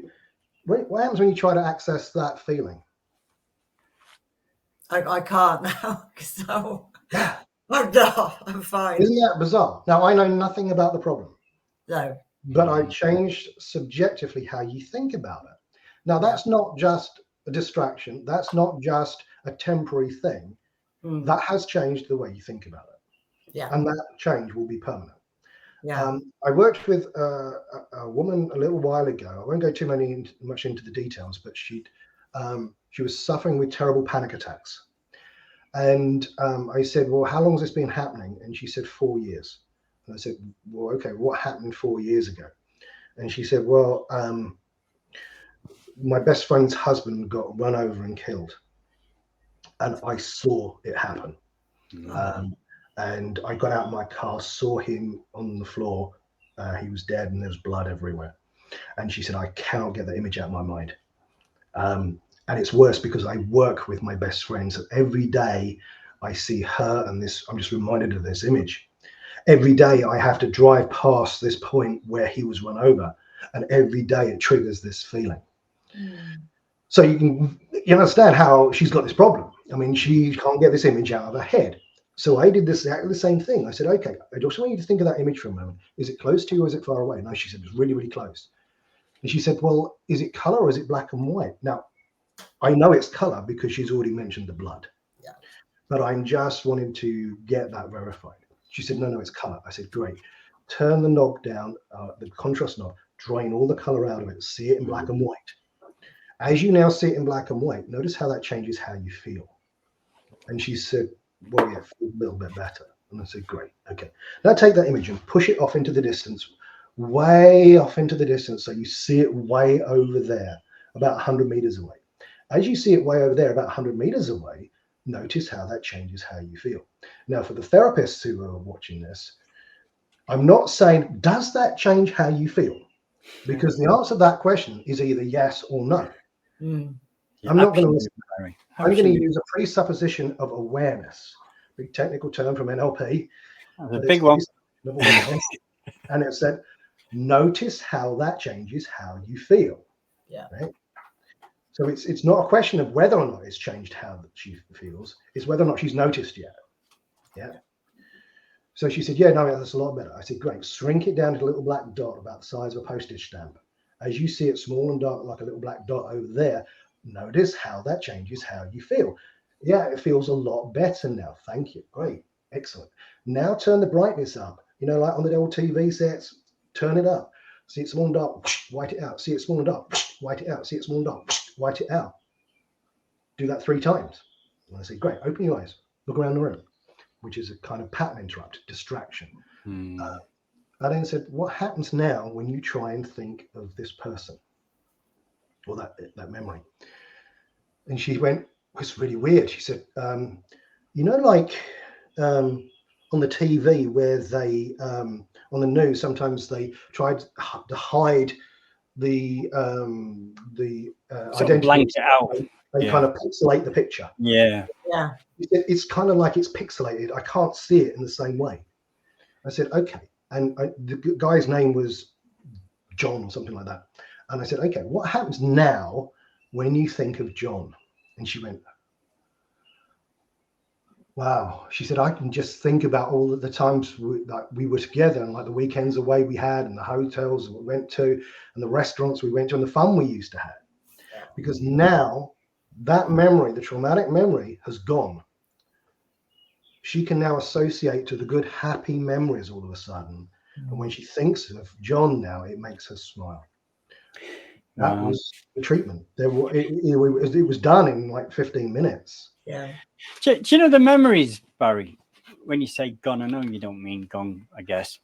access that feeling? I can't now. So I'm fine. Isn't that bizarre? Now, I know nothing about the problem. No. But I changed subjectively how you think about it. Now, that's not just a distraction. That's not just a temporary thing. That has changed the way you think about it. Yeah. And that change will be permanent. Yeah. I worked with a woman a little while ago. I won't go too much into the details, but she was suffering with terrible panic attacks. And I said, well, how long has this been happening? And she said, 4 years. And I said, well, okay, what happened 4 years ago? And she said, well, my best friend's husband got run over and killed. And I saw it happen. And I got out of my car, saw him on the floor. He was dead and there was blood everywhere. And she said, I cannot get the image out of my mind. And it's worse because I work with my best friends. And every day I see her and this, I'm just reminded of this image. Every day I have to drive past this point where he was run over. And every day it triggers this feeling. So you understand how she's got this problem. I mean, she can't get this image out of her head. So I did this exactly the same thing. I said, okay, I just want you to think of that image for a moment. Is it close to you or is it far away? No, she said, it's really, really close. And she said, well, is it color or is it black and white? Now, I know it's color because she's already mentioned the blood. Yeah. But I'm just wanting to get that verified. She said, no, it's color. I said, great. Turn the knob down, the contrast knob, drain all the color out of it, see it in black and white. As you now see it in black and white, notice how that changes how you feel. And she said, well, yeah, feel a little bit better. And I said, great. Okay. Now take that image and push it off into the distance, way off into the distance. So you see it way over there, about 100 meters away. As you see it way over there, about 100 meters away, notice how that changes how you feel. Now, for the therapists who are watching this, I'm not saying, does that change how you feel? Because the answer to that question is either yes or no. I'm not going to. I'm going to use a presupposition of awareness, big technical term from NLP. The big one. And it said, notice how that changes how you feel. Yeah. Right? So it's not a question of whether or not it's changed how she feels. It's whether or not she's noticed yet. Yeah. So she said, yeah, no, that's a lot better. I said, great. Shrink it down to a little black dot about the size of a postage stamp. As you see it small and dark like a little black dot over there, notice how that changes how you feel. Yeah, it feels a lot better now. Thank you. Great. Excellent. Now turn the brightness up. You know, like on the old TV sets, turn it up. See it small and dark, white it out. See it small and dark, white it out. See it small and dark, white it out. Do that 3 times. And I said, great. Open your eyes. Look around the room, which is a kind of pattern interrupt, distraction. I then said, what happens now when you try and think of this person or that memory? And she went, it's really weird. She said, you know, like on the TV where they, on the news, sometimes they tried to hide the identity. Blank it out. They kind of pixelate the picture. Yeah. It's kind of like it's pixelated. I can't see it in the same way. I said, okay. And the guy's name was John or something like that. And I said, okay, what happens now when you think of John? And she went, wow. She said, I can just think about all of the times we were together and like the weekends away we had and the hotels we went to and the restaurants we went to and the fun we used to have. Because now that memory, the traumatic memory, has gone. She can now associate to the good, happy memories all of a sudden. And when she thinks of John now, it makes her smile. That was the treatment. It was done in like 15 minutes. Yeah. Do you know the memories, Barry? When you say gone, I know you don't mean gone, I guess.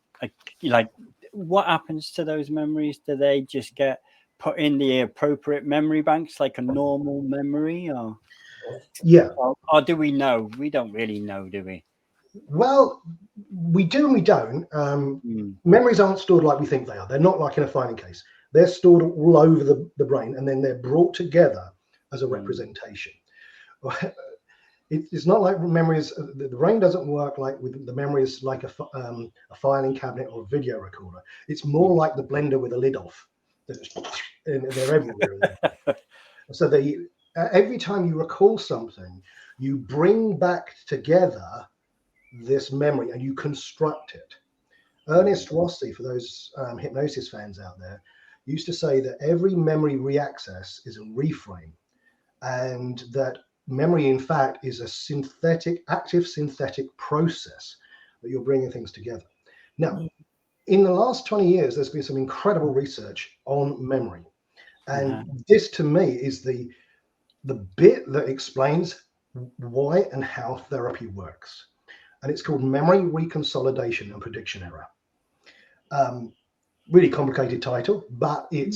Like what happens to those memories? Do they just get put in the appropriate memory banks like a normal memory, or or do we know? We don't really know, do we? Well, we do and we don't. Memories aren't stored like we think they are. They're not like in a filing case. They're stored all over the brain and then they're brought together as a representation. It's not like memories. The brain doesn't work like with the memories like a filing cabinet or a video recorder. It's more like the blender with a lid off. They're everywhere. So every time you recall something, you bring back together this memory and you construct it. Ernest Rossi, for those hypnosis fans out there, used to say that every memory reaccess is a reframe, and that memory, in fact, is a active synthetic process that you're bringing things together. Now, in the last 20 years, there's been some incredible research on memory. And this, to me, is the bit that explains why and how therapy works. And it's called memory reconsolidation and prediction error. Really complicated title, but it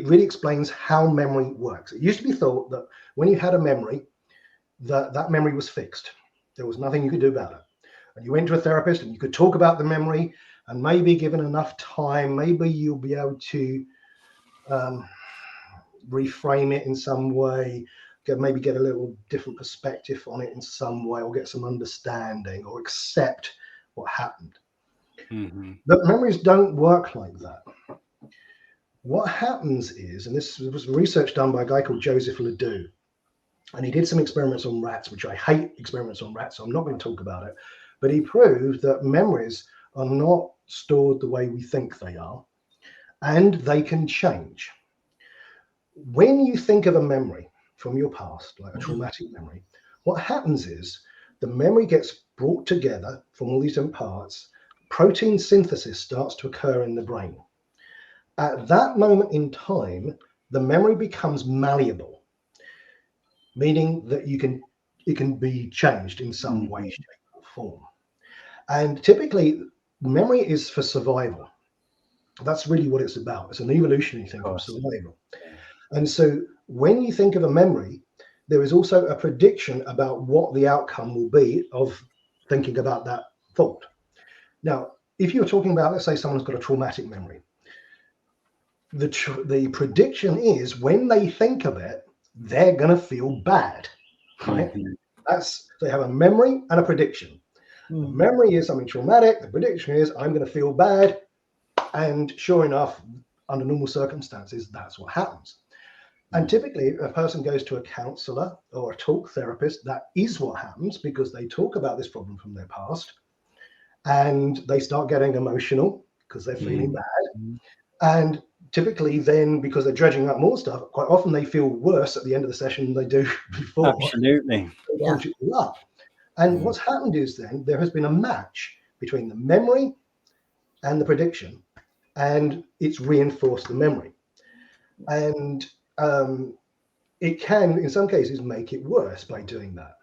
really explains how memory works. It used to be thought that when you had a memory, that memory was fixed. There was nothing you could do about it. And you went to a therapist and you could talk about the memory, and maybe given enough time, maybe you'll be able to reframe it in some way, maybe get a little different perspective on it in some way, or get some understanding, or accept what happened. But memories don't work like that. What happens is, and this was research done by a guy called Joseph Ledoux, and he did some experiments on rats, which I hate experiments on rats, so I'm not going to talk about it. But he proved that memories are not stored the way we think they are, and they can change. When you think of a memory from your past, like a traumatic memory, what happens is the memory gets brought together from all these different parts. Protein synthesis starts to occur in the brain. At that moment in time, the memory becomes malleable, meaning that it can be changed in some way, shape, or form. And typically, memory is for survival. That's really what it's about. It's an evolutionary thing for survival. And so when you think of a memory, there is also a prediction about what the outcome will be of thinking about that thought. Now, if you're talking about, let's say someone's got a traumatic memory, the prediction is when they think of it, they're going to feel bad, right? They have a memory and a prediction. The memory is something traumatic. The prediction is I'm going to feel bad. And sure enough, under normal circumstances, that's what happens. And typically, if a person goes to a counselor or a talk therapist, that is what happens, because they talk about this problem from their past and they start getting emotional because they're feeling bad. And typically then, because they're dredging up more stuff, quite often they feel worse at the end of the session than they do before. Absolutely. And what's happened is then there has been a match between the memory and the prediction, and it's reinforced the memory. And it can, in some cases, make it worse by doing that.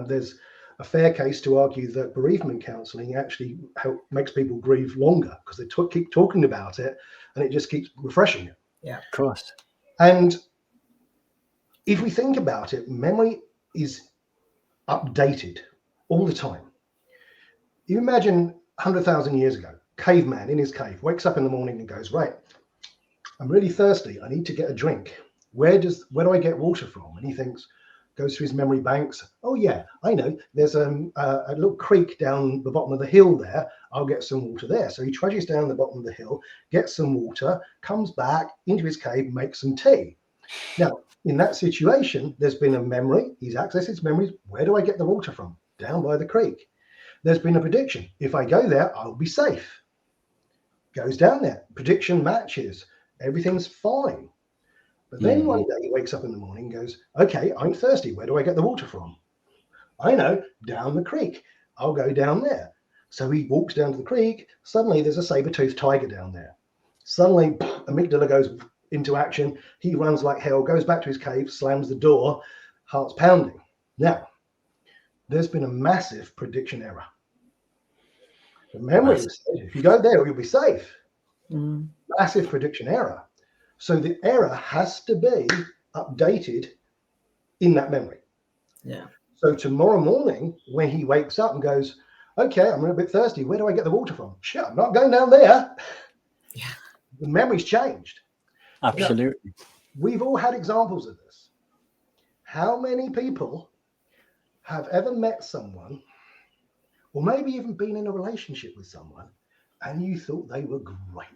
There's a fair case to argue that bereavement counselling actually makes people grieve longer, because they keep talking about it and it just keeps refreshing it. Yeah, of course. And if we think about it, memory is updated all the time. You imagine 100,000 years ago, caveman in his cave wakes up in the morning and goes, right, I'm really thirsty. I need to get a drink. Where do I get water from? And he goes to his memory banks. Oh yeah, I know. There's a little creek down the bottom of the hill there. I'll get some water there. So he trudges down the bottom of the hill, gets some water, comes back into his cave, makes some tea. Now, in that situation, there's been a memory. He's accessed his memories. Where do I get the water from? Down by the creek. There's been a prediction. If I go there, I'll be safe. Goes down there. Prediction matches. Everything's fine. But then one day he wakes up in the morning and goes, okay, I'm thirsty. Where do I get the water from? I know, down the creek. I'll go down there. So he walks down to the creek. Suddenly there's a saber-toothed tiger down there. Suddenly amygdala goes into action. He runs like hell, goes back to his cave, slams the door, heart's pounding. Now, there's been a massive prediction error. The memory is, if you go there, you'll be safe. Massive prediction error. So the error has to be updated in that memory. Yeah. So tomorrow morning, when he wakes up and goes, okay, I'm a bit thirsty. Where do I get the water from? Shit, I'm not going down there. Yeah. The memory's changed. Absolutely. Now, we've all had examples of this. How many people have ever met someone, or maybe even been in a relationship with someone, and you thought they were great?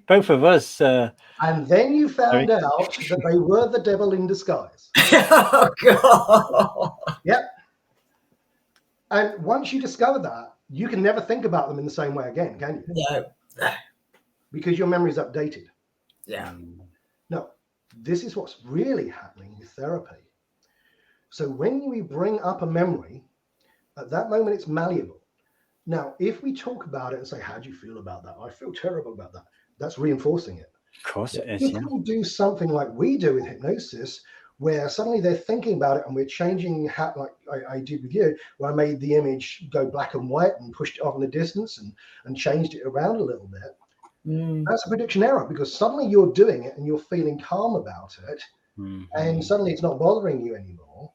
both of us. And then you found out that they were the devil in disguise. Oh, God. Yep. And once you discover that, you can never think about them in the same way again, can you? No. Because your memory's updated. Yeah. No, this is what's really happening with therapy. So when we bring up a memory, at that moment it's malleable. Now, if we talk about it and say, how do you feel about that? I feel terrible about that. That's reinforcing it. Of course it is. If we do something like we do in hypnosis, where suddenly they're thinking about it and we're changing, like I did with you, where I made the image go black and white and pushed it off in the distance and changed it around a little bit. That's a prediction error, because suddenly you're doing it and you're feeling calm about it, and suddenly it's not bothering you anymore.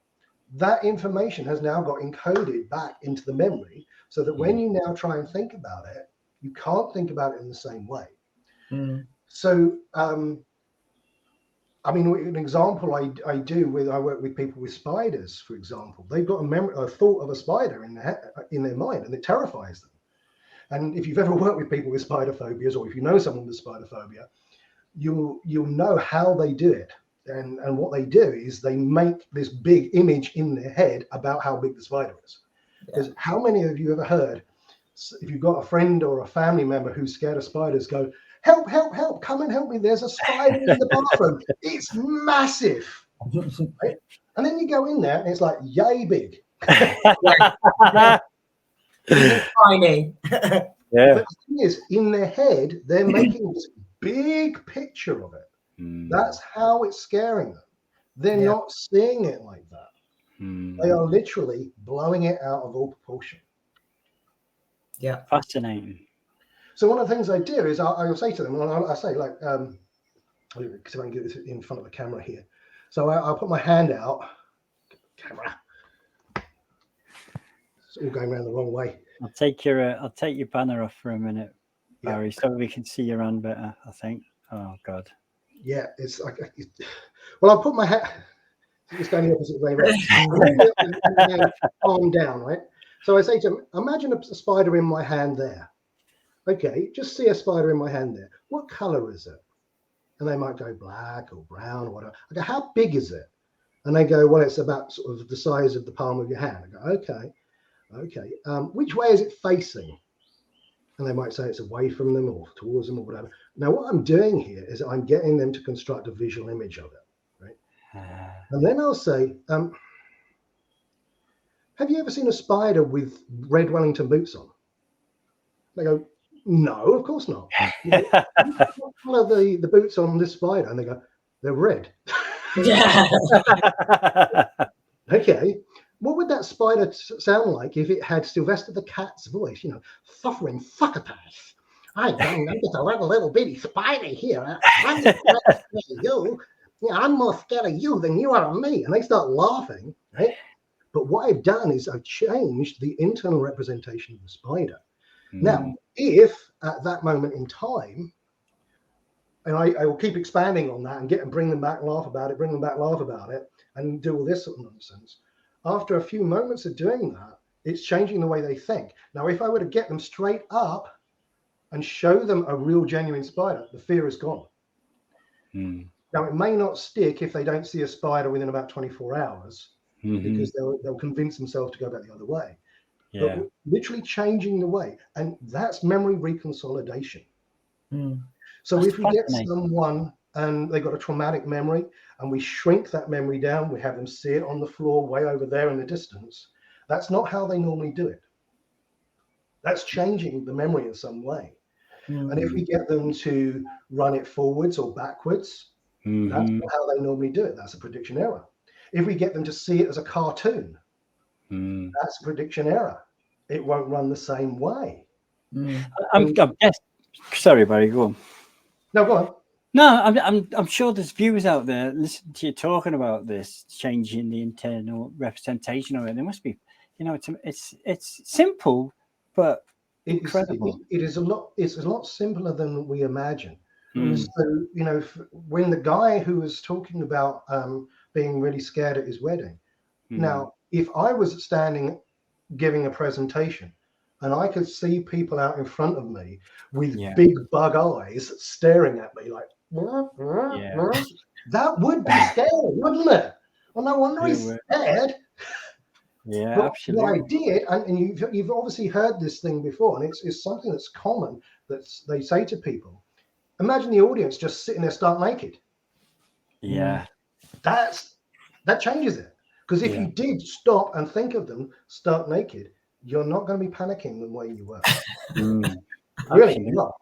That information has now got encoded back into the memory, so that when you now try and think about it, you can't think about it in the same way. So, I mean, an example I work with people with spiders, for example. They've got a thought of a spider in their mind, and it terrifies them. And if you've ever worked with people with spider phobias, or if you know someone with spider phobia, you'll know how they do it. And what they do is they make this big image in their head about how big the spider is. Because how many of you ever heard, if you've got a friend or a family member who's scared of spiders, go, help, help, help, come and help me. There's a spider in the bathroom. It's massive. Right? And then you go in there and it's like, yay big. Tiny. But the thing is, in their head, they're making this big picture of it. That's how it's scaring them. They're not seeing it like that. They are literally blowing it out of all proportion. Yeah. Fascinating. So one of the things I do is I'll say to them, I say like, because I can get this in front of the camera here. So I'll put my hand out. Camera. It's all going around the wrong way. I'll take your banner off for a minute, Barry, so we can see your hand better, I think. Oh God. Yeah, it's like, well, I'll put my hand. It's going the opposite way around. Calm down, right? So I say to them, imagine a spider in my hand there. Okay, just see a spider in my hand there. What color is it? And they might go black or brown or whatever. I go, how big is it? And they go, well, it's about sort of the size of the palm of your hand. I go, okay. Which way is it facing? And they might say it's away from them or towards them or whatever. Now, what I'm doing here is I'm getting them to construct a visual image of it, right? And then I'll say, have you ever seen a spider with red Wellington boots on? They go, no, of course not. What color are the boots on this spider? And they go, they're red. Yeah. Okay. What would that spider sound like if it had Sylvester the Cat's voice? You know, suffering succotash. I'm just a little bitty spider here. I'm scared of you. Yeah, I'm more scared of you than you are of me. And they start laughing, right? But what I've done is I've changed the internal representation of the spider. Now, if at that moment in time, and I will keep expanding on that and bring them back, laugh about it, and do all this sort of nonsense. After a few moments of doing that, it's changing the way they think. Now, if I were to get them straight up and show them a real genuine spider, the fear is gone. Now, it may not stick if they don't see a spider within about 24 hours, because they'll convince themselves to go back the other way. But we're literally changing the way, and that's memory reconsolidation. So if we get someone and they've got a traumatic memory and we shrink that memory down, we have them see it on the floor way over there in the distance, that's not how they normally do it. That's changing the memory in some way. And if we get them to run it forwards or backwards, that's not how they normally do it. That's a prediction error. If we get them to see it as a cartoon, that's a prediction error. It won't run the same way. Sorry, Barry, go on. No, go on. No, I'm sure there's viewers out there listening to you talking about this, changing the internal representation of it. There must be, it's simple, but incredible. It is a lot. It's a lot simpler than we imagine. So, when the guy who was talking about being really scared at his wedding, now, if I was standing giving a presentation and I could see people out in front of me with big bug eyes staring at me like, that would be scary, wouldn't it? Well, no wonder he's scared. Yeah, but absolutely. What I did, and you've obviously heard this thing before, and it's something that's common that they say to people. Imagine the audience just sitting there stark naked. Yeah. That changes it. Because if you did stop and think of them stark naked, you're not going to be panicking the way you were. Really not.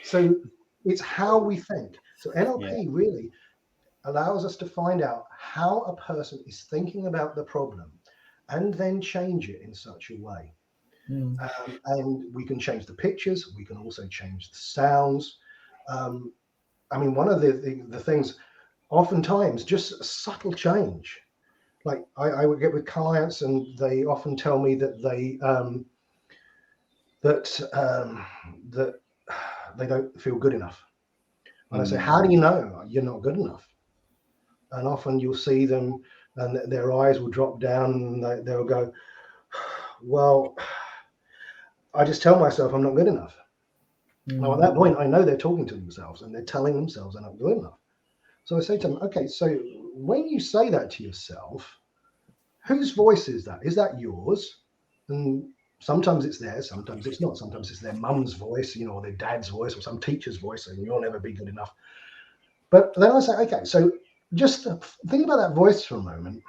So it's how we think. So NLP really allows us to find out how a person is thinking about the problem and then change it in such a way. And we can change the pictures. We can also change the sounds. One of the things, oftentimes, just a subtle change. Like I would get with clients, and they often tell me that that they don't feel good enough. And I say, how do you know you're not good enough? And often you'll see them and their eyes will drop down and they'll go, well, I just tell myself I'm not good enough. Now, at that point, I know they're talking to themselves and they're telling themselves they're not good enough. So I say to them, okay, so when you say that to yourself, whose voice is that? Is that yours? And sometimes it's theirs, sometimes it's not. Sometimes it's their mum's voice, or their dad's voice or some teacher's voice, and you'll never be good enough. But then I say, okay, so just think about that voice for a moment.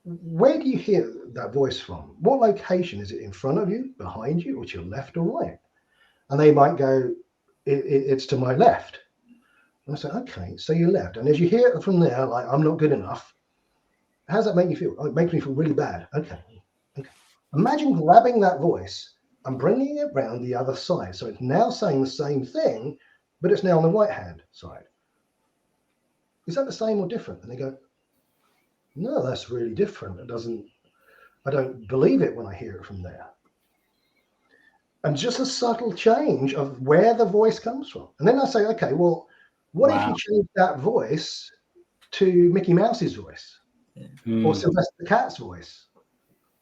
Where do you hear that voice from? What location? Is it in front of you, behind you, or to your left or right? And they might go, it's to my left. And I say, okay, so you're left. And as you hear it from there, like, I'm not good enough, how does that make you feel? Oh, it makes me feel really bad. Okay. Imagine grabbing that voice and bringing it around the other side. So it's now saying the same thing, but it's now on the right-hand side. Is that the same or different? And they go, no, that's really different. I don't believe it when I hear it from there. And just a subtle change of where the voice comes from. And then I say, okay, well, what if you change that voice to Mickey Mouse's voice or Sylvester the Cat's voice?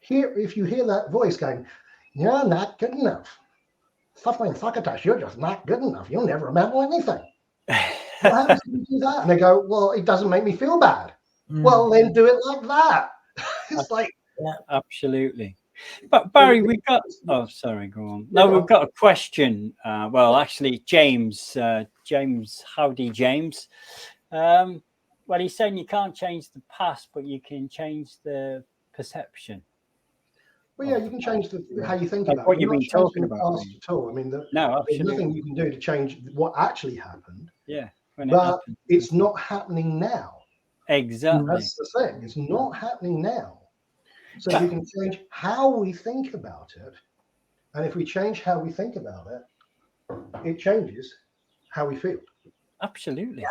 If you hear that voice going, you're not good enough. Suffering succotash, you're just not good enough. You'll never amount to anything. What happens if you do that? And they go, well, it doesn't make me feel bad. Well, then do it like that. It's like, absolutely. But Barry, we've got. Oh, sorry, go on. No, we've got a question. Well, actually, James. Howdy, James. Well, he's saying you can't change the past, but you can change the perception. Well, yeah, you can change how you think about what it. you've been talking about. Past at all. I mean, there's absolutely nothing you can do to change what actually happened. Yeah, but it's not happening now. Exactly. That's the thing. It's not happening now. So we can change how we think about it. And if we change how we think about it, it changes how we feel. Absolutely. Yeah.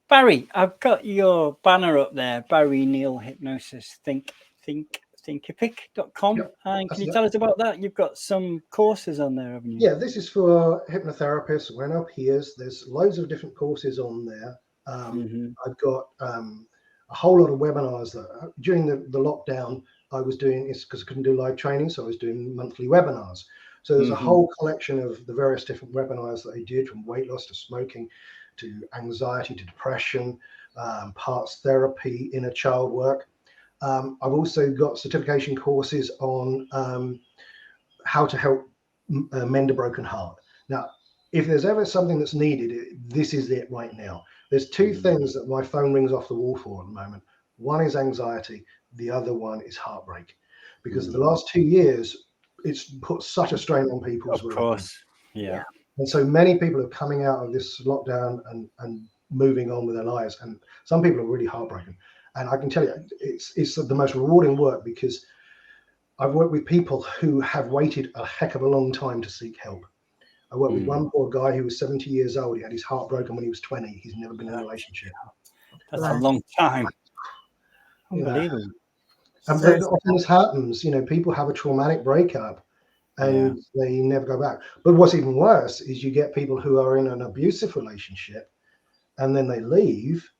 Barry, I've got your banner up there, Barry Neale Hypnosis, thinkific.com. Yep, and can you tell us about that? You've got some courses on there, haven't you? Yeah, this is for hypnotherapists or NLPers. There's loads of different courses on there. I've got a whole lot of webinars that during the lockdown I was doing, is because I couldn't do live training, so I was doing monthly webinars. So there's a whole collection of the various different webinars that I did, from weight loss to smoking to anxiety to depression, parts therapy, inner child work. I've also got certification courses on how to help mend a broken heart. Now, if there's ever something that's needed, this is it right now. There's two things that my phone rings off the wall for at the moment. One is anxiety. The other one is heartbreak, because the last 2 years, it's put such a strain on people's lives. Of course, yeah. And so many people are coming out of this lockdown and moving on with their lives. And some people are really heartbroken. And I can tell you, it's the most rewarding work, because I've worked with people who have waited a heck of a long time to seek help. I worked with one poor guy who was 70 years old. He had his heart broken when he was 20. He's never been in a relationship. That's a long time. Unbelievable. And often this happens, people have a traumatic breakup and they never go back. But what's even worse is you get people who are in an abusive relationship and then they leave,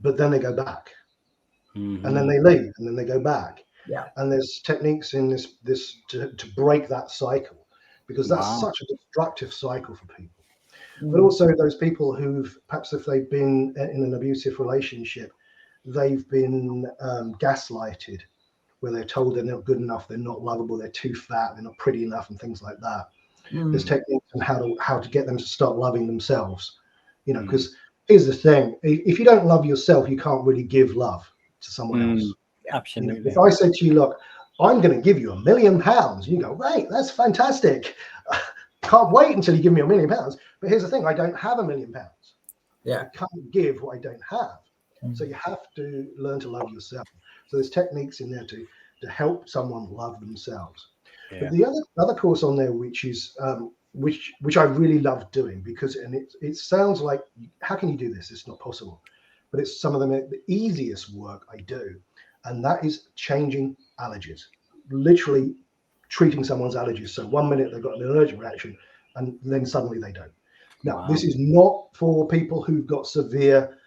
but then they go back. And then they leave and then they go back. Yeah. And there's techniques in this to break that cycle, because that's such a destructive cycle for people. But also those people who've, perhaps if they've been in an abusive relationship, they've been gaslighted, where they're told they're not good enough, they're not lovable, they're too fat, they're not pretty enough, and things like that. There's techniques on how to get them to start loving themselves, because here's the thing: if you don't love yourself, you can't really give love to someone else. Absolutely. If I said to you, look, I'm going to give you £1 million, you go, right, that's fantastic. Can't wait until you give me £1 million. But here's the thing: I don't have £1 million. I can't give what I don't have. So you have to learn to love yourself. So there's techniques in there to help someone love themselves. But the other course on there, which is which I really love doing, because it sounds like, how can you do this? It's not possible. But it's some of the easiest work I do, and that is changing allergies. Literally treating someone's allergies. So 1 minute they've got an allergic reaction and then suddenly they don't. Now, Wow. this is not for people who've got severe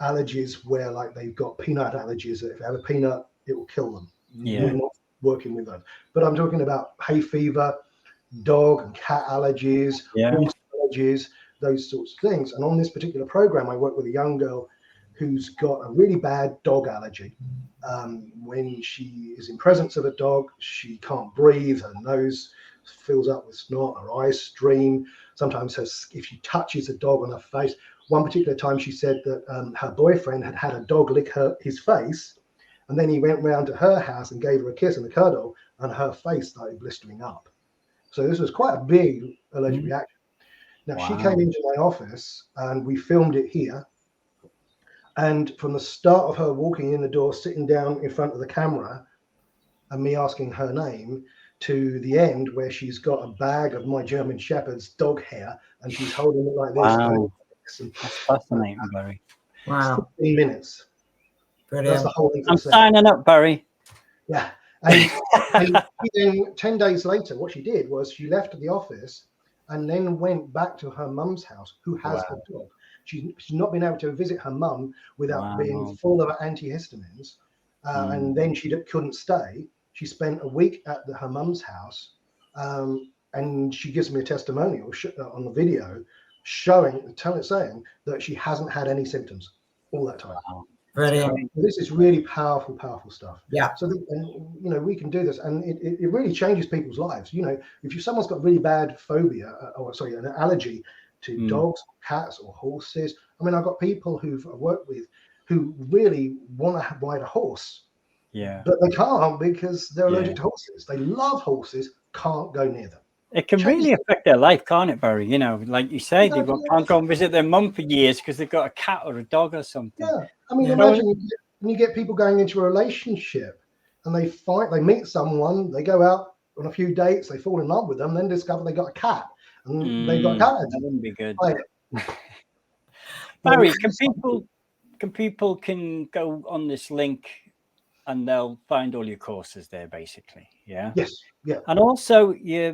allergies where like they've got peanut allergies, that if they have a peanut, it will kill them. Yeah. We're not working with those. But I'm talking about hay fever, dog and cat allergies, horse allergies, those sorts of things. And on this particular program, I work with a young girl who's got a really bad dog allergy. When she is in presence of a dog, she can't breathe, her nose fills up with snot, her eyes stream. Sometimes if she touches a dog on her face. One particular time she said that her boyfriend had a dog lick his face, and then he went round to her house and gave her a kiss and a cuddle, and her face started blistering up. So this was quite a big allergic reaction. Now, she came into my office and we filmed it here. And from the start of her walking in the door, sitting down in front of the camera and me asking her name, to the end where she's got a bag of my German Shepherd's dog hair and she's holding it like this. Wow. That's fascinating, Barry. Wow. 15 minutes. Brilliant. That's the whole thing. I'm signing up, Barry. Yeah. And then 10 days later, what she did was she left the office and then went back to her mum's house, who has a dog. She's not been able to visit her mum without being full of antihistamines. And then she couldn't stay. She spent a week at her mum's house. And she gives me a testimonial on the video saying that she hasn't had any symptoms all that time. Wow. Brilliant. This is really powerful stuff. Yeah. So we can do this, and it really changes people's lives. If someone's got really bad phobia, an allergy to dogs, cats, or horses. I mean, I've got people who've worked with who really want to ride a horse, but they can't because they're allergic to horses. They love horses, can't go near them. It can really affect their life, can't it, Barry? Like you say, they can't go and visit their mum for years because they've got a cat or a dog or something. Yeah, I mean, imagine when you get people going into a relationship and they meet someone, they go out on a few dates, they fall in love with them, then discover they got a cat and they got a cat. That wouldn't be good. Like, Barry, can people go on this link and they'll find all your courses there, basically? Yeah. Yes. Yeah. And also, you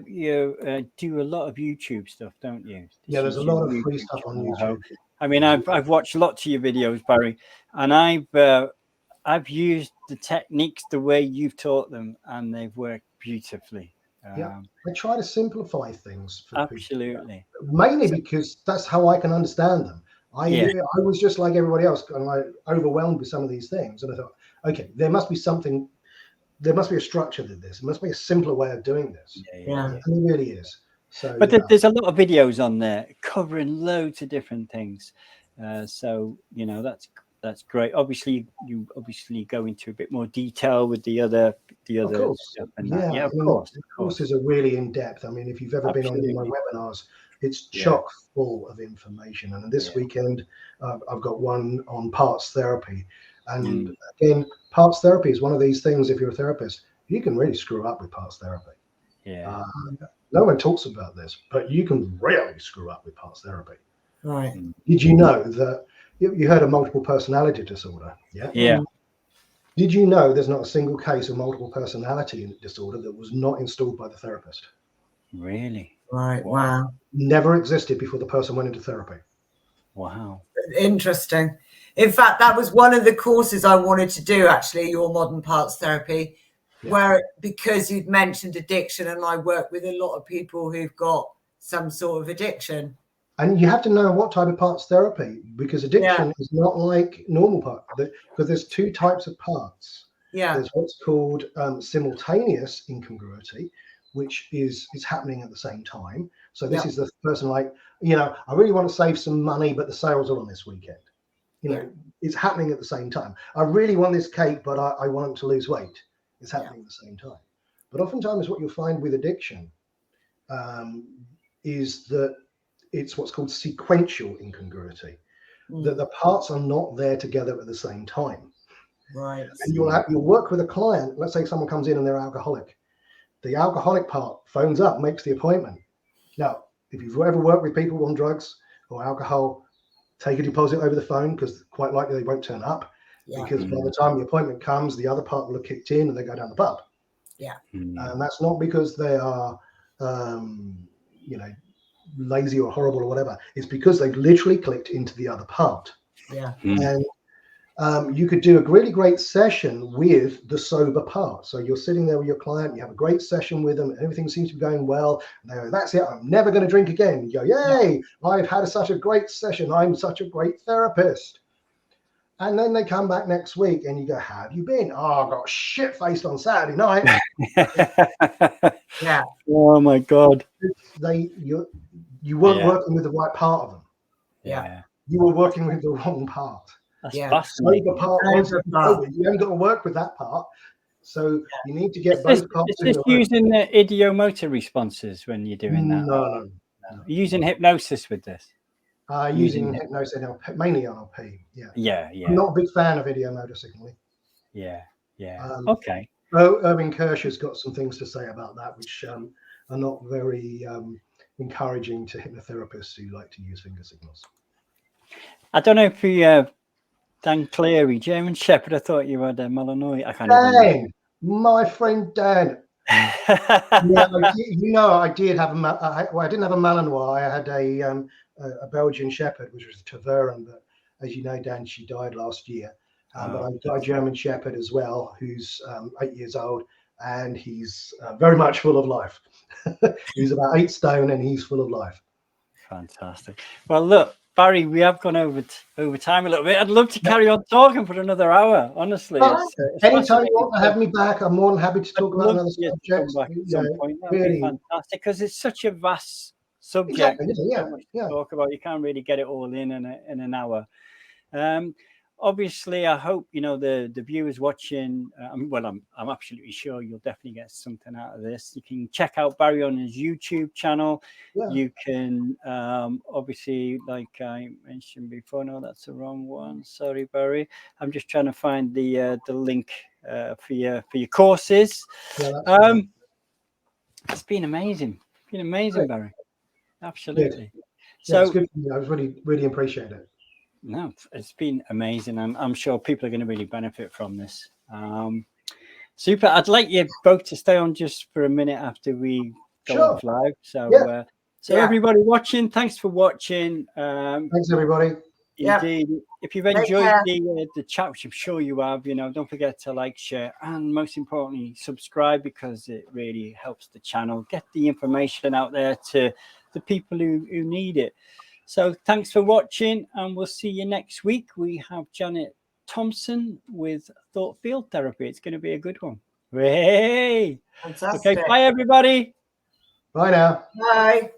do a lot of YouTube stuff, don't you? Yeah, there's a lot of free stuff on YouTube. I mean, I've watched lots of your videos, Barry, and I've used the techniques the way you've taught them, and they've worked beautifully. I try to simplify things for absolutely people. Mainly because that's how I can understand them. I was just like everybody else, and like overwhelmed with some of these things, and I thought, okay, there must be something. There must be a structure to this. There must be a simpler way of doing this. And it really is. So, but there's a lot of videos on there covering loads of different things. So that's great. Obviously, you go into a bit more detail with the other stuff. And of course. The courses are really in depth. I mean, if you've ever been on any of my webinars, it's chock full of information. And this weekend, I've got one on parts therapy. And again, parts therapy is one of these things. If you're a therapist, you can really screw up with parts therapy. No one talks about this, but you can really screw up with parts therapy. Right. Did you know that you heard of multiple personality disorder? Yeah. Did you know there's not a single case of multiple personality disorder that was not installed by the therapist? Really? Right. Wow. Never existed before the person went into therapy. Wow. Interesting. In fact, that was one of the courses I wanted to do, actually, your modern parts therapy, where because you'd mentioned addiction, and I work with a lot of people who've got some sort of addiction. And you have to know what type of parts therapy, because addiction is not like normal part, because there's two types of parts. There's what's called simultaneous incongruity, which is happening at the same time. So this is the person like, I really want to save some money, but the sales are on this weekend. It's happening at the same time. I really want this cake, but I want to lose weight. It's happening at the same time. But oftentimes what you'll find with addiction is that it's what's called sequential incongruity, that the parts are not there together at the same time. Right. And you'll work with a client. Let's say someone comes in and they're alcoholic. The alcoholic part phones up, makes the appointment. Now, if you've ever worked with people on drugs or alcohol, take a deposit over the phone, because quite likely they won't turn up, because by the time the appointment comes, the other part will have kicked in and they go down the pub. Yeah. And that's not because they are, lazy or horrible or whatever. It's because they've literally clicked into the other part. Yeah. And you could do a really great session with the sober part. So you're sitting there with your client, you have a great session with them, and everything seems to be going well. And they go, that's it, I'm never going to drink again. You go, yay, I've had such a great session. I'm such a great therapist. And then they come back next week and you go, how have you been? Oh, I got shit-faced on Saturday night. Yeah. Oh my God. You weren't working with the right part of them. Yeah. You were working with the wrong part. That's Sober part, you haven't got to work with that part. So you need to get both parts. Is this using the idiomotor responses when you're doing that? No. Using hypnosis with this? Using hypnosis, mainly NLP. Yeah. I'm not a big fan of idiomotor signaling. Yeah. Okay. Irving Kirsch has got some things to say about that, which are not very encouraging to hypnotherapists who like to use finger signals. I don't know if you, Dan Cleary, German Shepherd, I thought you had a Malinois. I can't Dan, my friend Dan. I did have I didn't have a Malinois. I had a Belgian Shepherd, which was a Tavern, but as you know, Dan, she died last year. But I've got a German Shepherd as well, who's 8 years old, and he's very much full of life. He's about 8 stone, and he's full of life. Fantastic. Well, look, Barry, we have gone over time a little bit. I'd love to carry on talking for another hour, honestly. Anytime you want to have me back, I'm more than happy to talk about another subject. Really fantastic, because it's such a vast subject. Exactly, so much to talk about. You can't really get it all in an hour. Obviously, I hope the viewers watching. I'm absolutely sure you'll definitely get something out of this. You can check out Barry on his YouTube channel. Yeah. You can obviously, like I mentioned before. No, that's the wrong one. Sorry, Barry. I'm just trying to find the link for your courses. Yeah, it's been amazing. Great. Barry. Absolutely. Good. So it's good for me. I was really appreciate it. No, it's been amazing, and I'm sure people are going to really benefit from this. Super. I'd like you both to stay on just for a minute after we go off live. So, everybody watching, thanks for watching. Thanks, everybody. Indeed. If you've enjoyed the chat, which I'm sure you have, don't forget to like, share, and most importantly, subscribe, because it really helps the channel get the information out there to the people who need it. So thanks for watching, and we'll see you next week. We have Janet Thompson with Thought Field Therapy. It's going to be a good one. Hey! Fantastic. Okay, bye, everybody. Bye now. Bye.